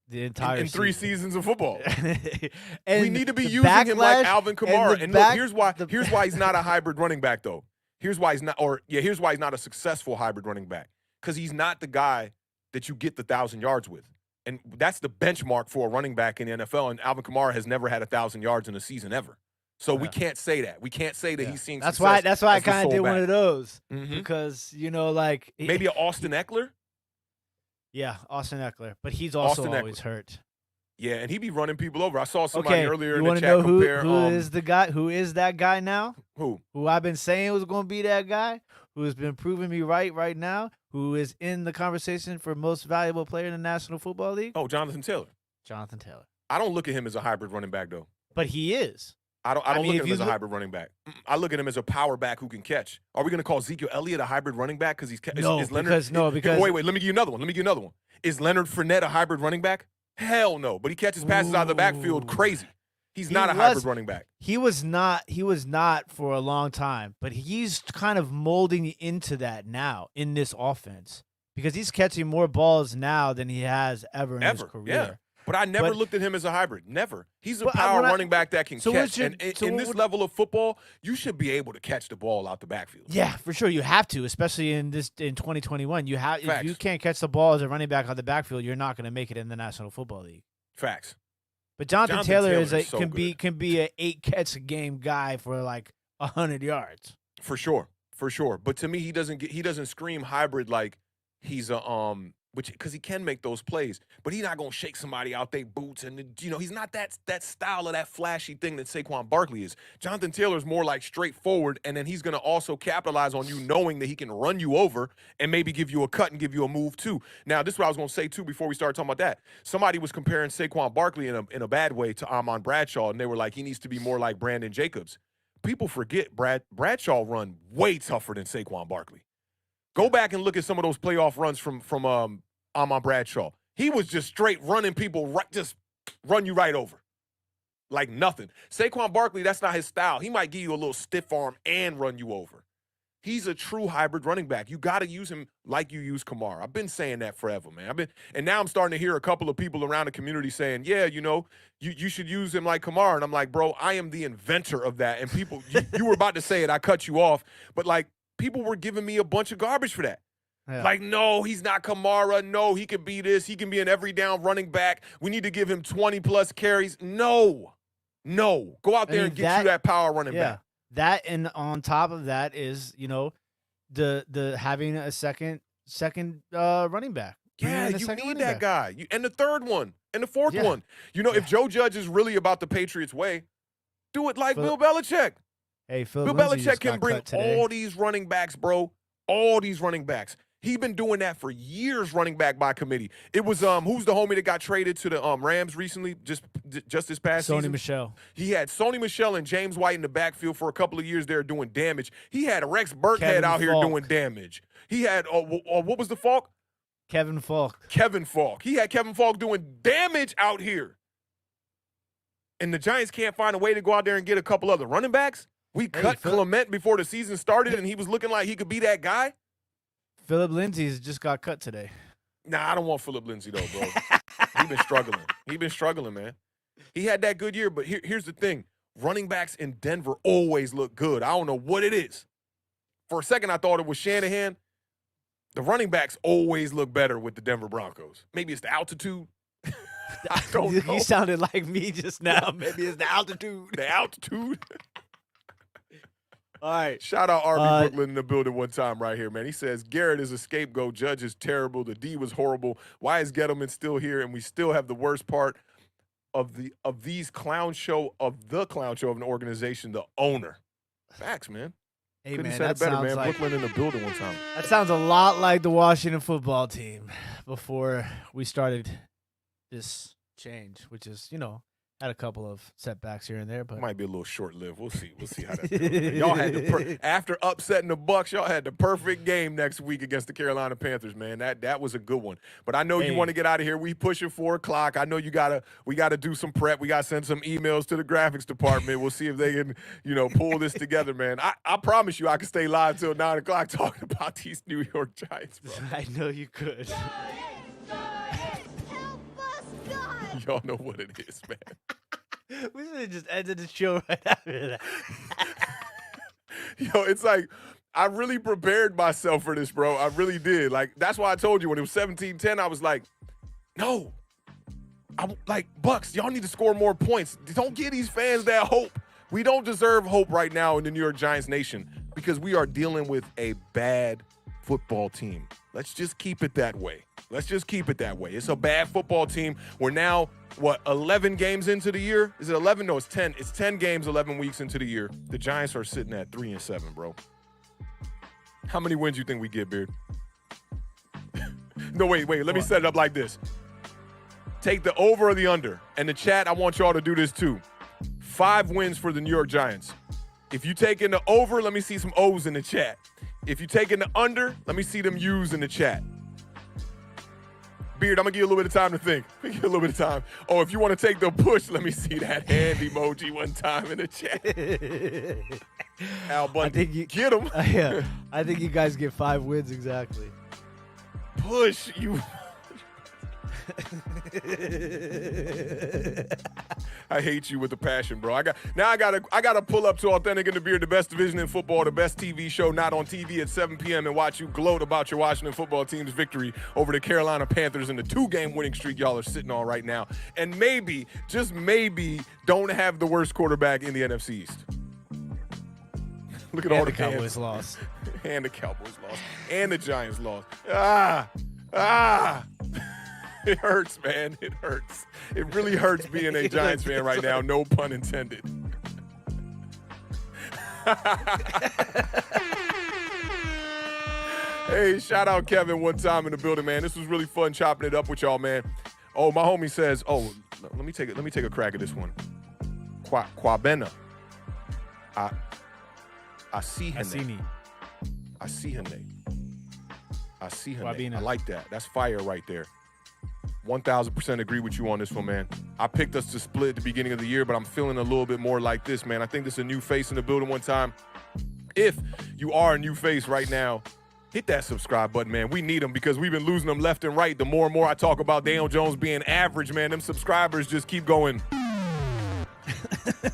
the entire in 3 seasons of football. And we need to be using him like Alvin Kamara. And look, here's why he's not a hybrid running back, though. Here's why he's not a successful hybrid running back. Because he's not the guy that you get the 1,000 yards with. And that's the benchmark for a running back in the NFL. And Alvin Kamara has never had 1,000 yards in a season ever. So we can't say that. We can't say that he's seeing success. That's why I kind of did one of those. Because, like... Maybe an Austin Eckler? Yeah, Austin Eckler. But he's also always hurt. Yeah, and he be running people over. I saw somebody earlier in the chat compare. Who is the guy? Who is that guy now? Who I've been saying was going to be that guy? Who has been proving me right now? Who is in the conversation for most valuable player in the National Football League? Oh, Jonathan Taylor. Jonathan Taylor. I don't look at him as a hybrid running back, though. But he is. I don't look at him as a hybrid running back. I look at him as a power back who can catch. Are we going to call Ezekiel Elliott a hybrid running back because he's because wait, let me give you another one. Is Leonard Fournette a hybrid running back? Hell no. But he catches passes out of the backfield crazy. He's not a hybrid running back. He was not for a long time, but he's kind of molding into that now in this offense because he's catching more balls now than he has ever in his career. Yeah. But I never looked at him as a hybrid. Never. He's a power running back that can catch. And in this level of football, you should be able to catch the ball out the backfield. Yeah, for sure. You have to, especially in 2021. If you can't catch the ball as a running back out the backfield, you're not going to make it in the National Football League. Facts. But Jonathan Taylor can be an 8-catch a game guy for like 100 yards. For sure. But to me, he doesn't scream hybrid like he's a because he can make those plays, but he's not gonna shake somebody out their boots, and he's not that style of that flashy thing that Saquon Barkley is. Jonathan Taylor's more like straightforward, and then he's gonna also capitalize on you knowing that he can run you over and maybe give you a cut and give you a move too. Now, this is what I was gonna say too before we start talking about that. Somebody was comparing Saquon Barkley in a bad way to Amon Bradshaw, and they were like, he needs to be more like Brandon Jacobs. People forget Bradshaw run way tougher than Saquon Barkley. Go back and look at some of those playoff runs from Amon Bradshaw. He was just straight running people, just run you right over. Like nothing. Saquon Barkley, that's not his style. He might give you a little stiff arm and run you over. He's a true hybrid running back. You got to use him like you use Kamara. I've been saying that forever, man. And now I'm starting to hear a couple of people around the community saying, yeah, you should use him like Kamara. And I'm like, bro, I am the inventor of that. And people, you were about to say it, I cut you off. But like, people were giving me a bunch of garbage for that. Yeah. Like, no, he's not Kamara. No, he could be this. He can be an every down running back. We need to give him 20-plus carries. No. Go out there and get you that power running back. That, and on top of that is, the having a second running back. Yeah, you need that guy. And the third one and the fourth one. If Joe Judge is really about the Patriots way, do it like Bill Belichick. Hey, Bill Belichick can bring all these running backs, bro. All these running backs. He's been doing that for years, running back by committee. It was who's the homie that got traded to the Rams recently, just this past season? Sony Michel. He had Sony Michel and James White in the backfield for a couple of years there doing damage. He had Rex Burkhead out here doing damage. He had what was the Falk? Kevin Falk. He had Kevin Falk doing damage out here. And the Giants can't find a way to go out there and get a couple other running backs? We cut Clement before the season started, and he was looking like he could be that guy? Phillip Lindsay's just got cut today. Nah, I don't want Phillip Lindsay, though, bro. He's been struggling, man. He had that good year, but here's the thing. Running backs in Denver always look good. I don't know what it is. For a second, I thought it was Shanahan. The running backs always look better with the Denver Broncos. Maybe it's the altitude. I don't know. You sounded like me just now. Maybe it's the altitude. The altitude. All right. Shout out RB Brooklyn in the building one time right here, man. He says, Garrett is a scapegoat. Judge is terrible. The D was horrible. Why is Gettleman still here? And we still have the worst part of the clown show of an organization, the owner. Facts, man. Hey, couldn't man, said it better, man. Like, Brooklyn in the building one time. That sounds a lot like the Washington football team before we started this change, which is, had a couple of setbacks here and there, but might be a little short-lived. We'll see how that goes. Y'all had after upsetting the Bucks, y'all had the perfect game next week against the Carolina Panthers, man. That was a good one. But I know you want to get out of here. We pushing 4:00. I know we gotta do some prep. We gotta send some emails to the graphics department. We'll see if they can, pull this together, man. I promise you I can stay live till 9:00 talking about these New York Giants, bro. I know you could. Y'all know what it is, man. We should have just ended the show right after that. Yo, it's like I really prepared myself for this, bro. I really did. Like, that's why I told you when it was 17-10, I was like, no. I'm like, Bucks, y'all need to score more points. Don't give these fans that hope. We don't deserve hope right now in the New York Giants nation because we are dealing with a bad football team. Let's just keep it that way. It's a bad football team. We're now, 11 games into the year? Is it 11? No, it's 10. It's 10 games, 11 weeks into the year. The Giants are sitting at 3-7, bro. How many wins you think we get, Beard? No, wait. Let me set it up like this. Take the over or the under. And the chat, I want y'all to do this too. 5 wins for the New York Giants. If you take in the over, let me see some O's in the chat. If you take in the under, let me see them U's in the chat. Beard, I'm going to give you a little bit of time to think. Give you a little bit of time. Oh, if you want to take the push, let me see that hand emoji one time in the chat. Al Bundy, get him. Yeah, I think you guys get 5 wins exactly. Push, you. I hate you with a passion, bro. I gotta pull up to Awthentik and the Beard, the best division in football, the best TV show not on TV at 7 p.m. and watch you gloat about your Washington football team's victory over the Carolina Panthers and the 2-game winning streak y'all are sitting on right now. And maybe, just maybe, don't have the worst quarterback in the NFC East. Look at all the Cowboys lost. And the Cowboys lost. And the Giants lost. Ah, it hurts, man. It hurts. It really hurts being a Giants fan right now. No pun intended. Hey, shout out Kevin one time in the building, man. This was really fun chopping it up with y'all, man. Oh, my homie says, oh, let me take a crack at this one. Quabena. I see her name. I see her name. I see her name. I like that. That's fire right there. 1,000% agree with you on this one, man. I picked us to split at the beginning of the year, but I'm feeling a little bit more like this, man. I think this is a new face in the building one time. If you are a new face right now, hit that subscribe button, man. We need them because we've been losing them left and right. The more and more I talk about Daniel Jones being average, man, them subscribers just keep going.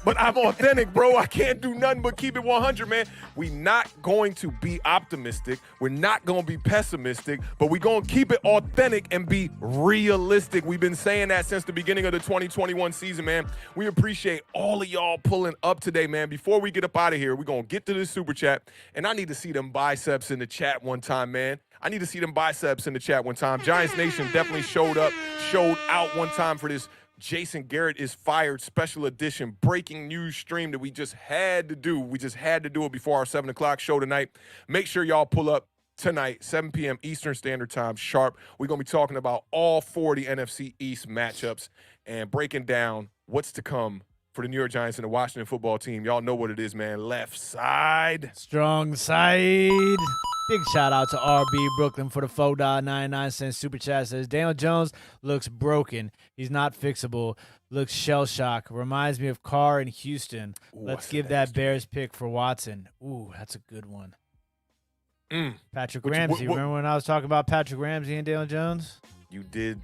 But I'm authentic, bro. I can't do nothing but keep it 100, man. We not going to be optimistic. We're not going to be pessimistic, but we're going to keep it authentic and be realistic. We've been saying that since the beginning of the 2021 season, man. We appreciate all of y'all pulling up today, man. Before we get up out of here, we're going to get to this super chat, and I need to see them biceps in the chat one time, man. I need to see them biceps in the chat one time. Giants Nation definitely showed out one time for this Jason Garrett is fired special edition breaking news stream that we just had to do. We just had to do it before our 7 o'clock show tonight. Make sure y'all pull up tonight, 7 p.m. Eastern Standard Time sharp. We're going to be talking about all 40 NFC East matchups and breaking down what's to come for the New York Giants and the Washington football team. Y'all know what it is, man. Left side. Strong side. Big shout out to RB Brooklyn for the $4.99 super chat. Says Daniel Jones looks broken. He's not fixable. Looks shell shock. Reminds me of Carr in Houston. Ooh, let's give that Bears pick for Watson. Ooh, that's a good one. Patrick Ramsey. Remember when I was talking about Patrick Ramsey and Daniel Jones? You did.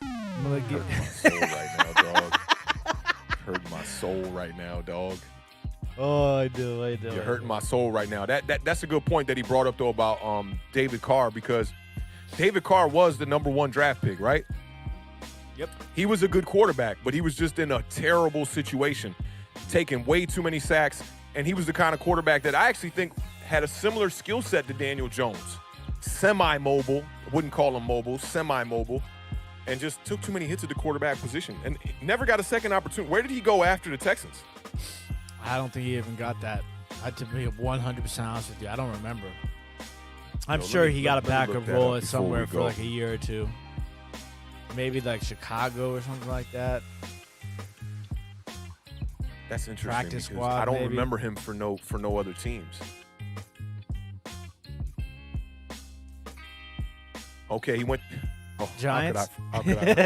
I'm gonna get Hurt my soul right now, dog. Oh, I do. You're hurting my soul right now. That's a good point that he brought up, though, about David Carr, because David Carr was the #1 draft pick, right? Yep. He was a good quarterback, but he was just in a terrible situation, taking way too many sacks, and he was the kind of quarterback that I actually think had a similar skill set to Daniel Jones. Semi-mobile. I wouldn't call him mobile. Semi-mobile. And just took too many hits at the quarterback position and never got a second opportunity. Where did he go after the Texans? I don't think he even got that. To be 100% honest with you, I don't remember. I'm sure he got a backup role at somewhere for like a year or two. Maybe like Chicago or something like that. That's interesting. Practice squad, I don't remember him for no other teams. Okay, he went. Giants? How could I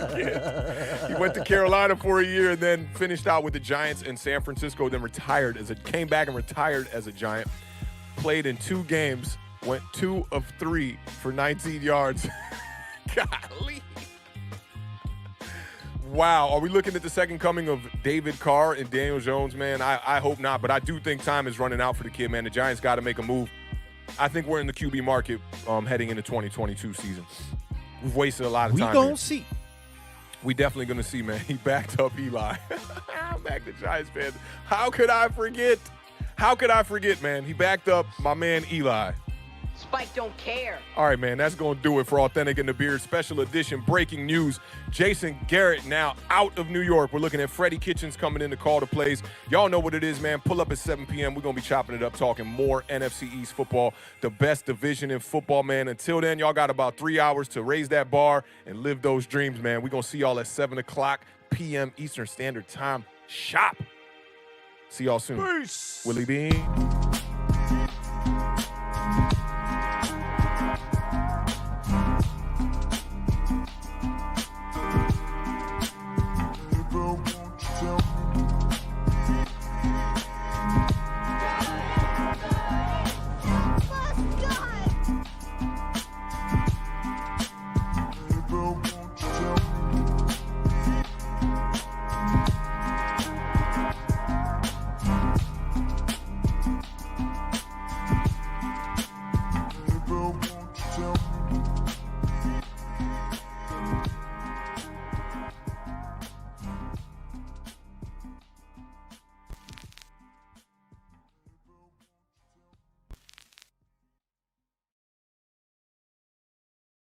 forget? He went to Carolina for a year and then finished out with the Giants in San Francisco, then came back and retired as a Giant. Played in 2 games, went 2 of 3 for 19 yards. Golly. Wow. Are we looking at the second coming of David Carr and Daniel Jones, man? I hope not, but I do think time is running out for the kid, man. The Giants got to make a move. I think we're in the QB market heading into 2022 season. We've wasted a lot of time. We gonna see. We definitely gonna see, man. He backed up Eli. I'm back to Giants fan. How could I forget? Man? He backed up my man Eli. Spike don't care. All right, man, that's going to do it for Authentic in the Beard special edition breaking news. Jason Garrett now out of New York. We're looking at Freddie Kitchens coming in to call the plays. Y'all know what it is, man. Pull up at 7 p.m. We're going to be chopping it up, talking more NFC East football, the best division in football, man. Until then, y'all got about 3 hours to raise that bar and live those dreams, man. We're going to see y'all at 7 o'clock p.m. Eastern Standard Time. Shop. See y'all soon. Peace. Willie Bean.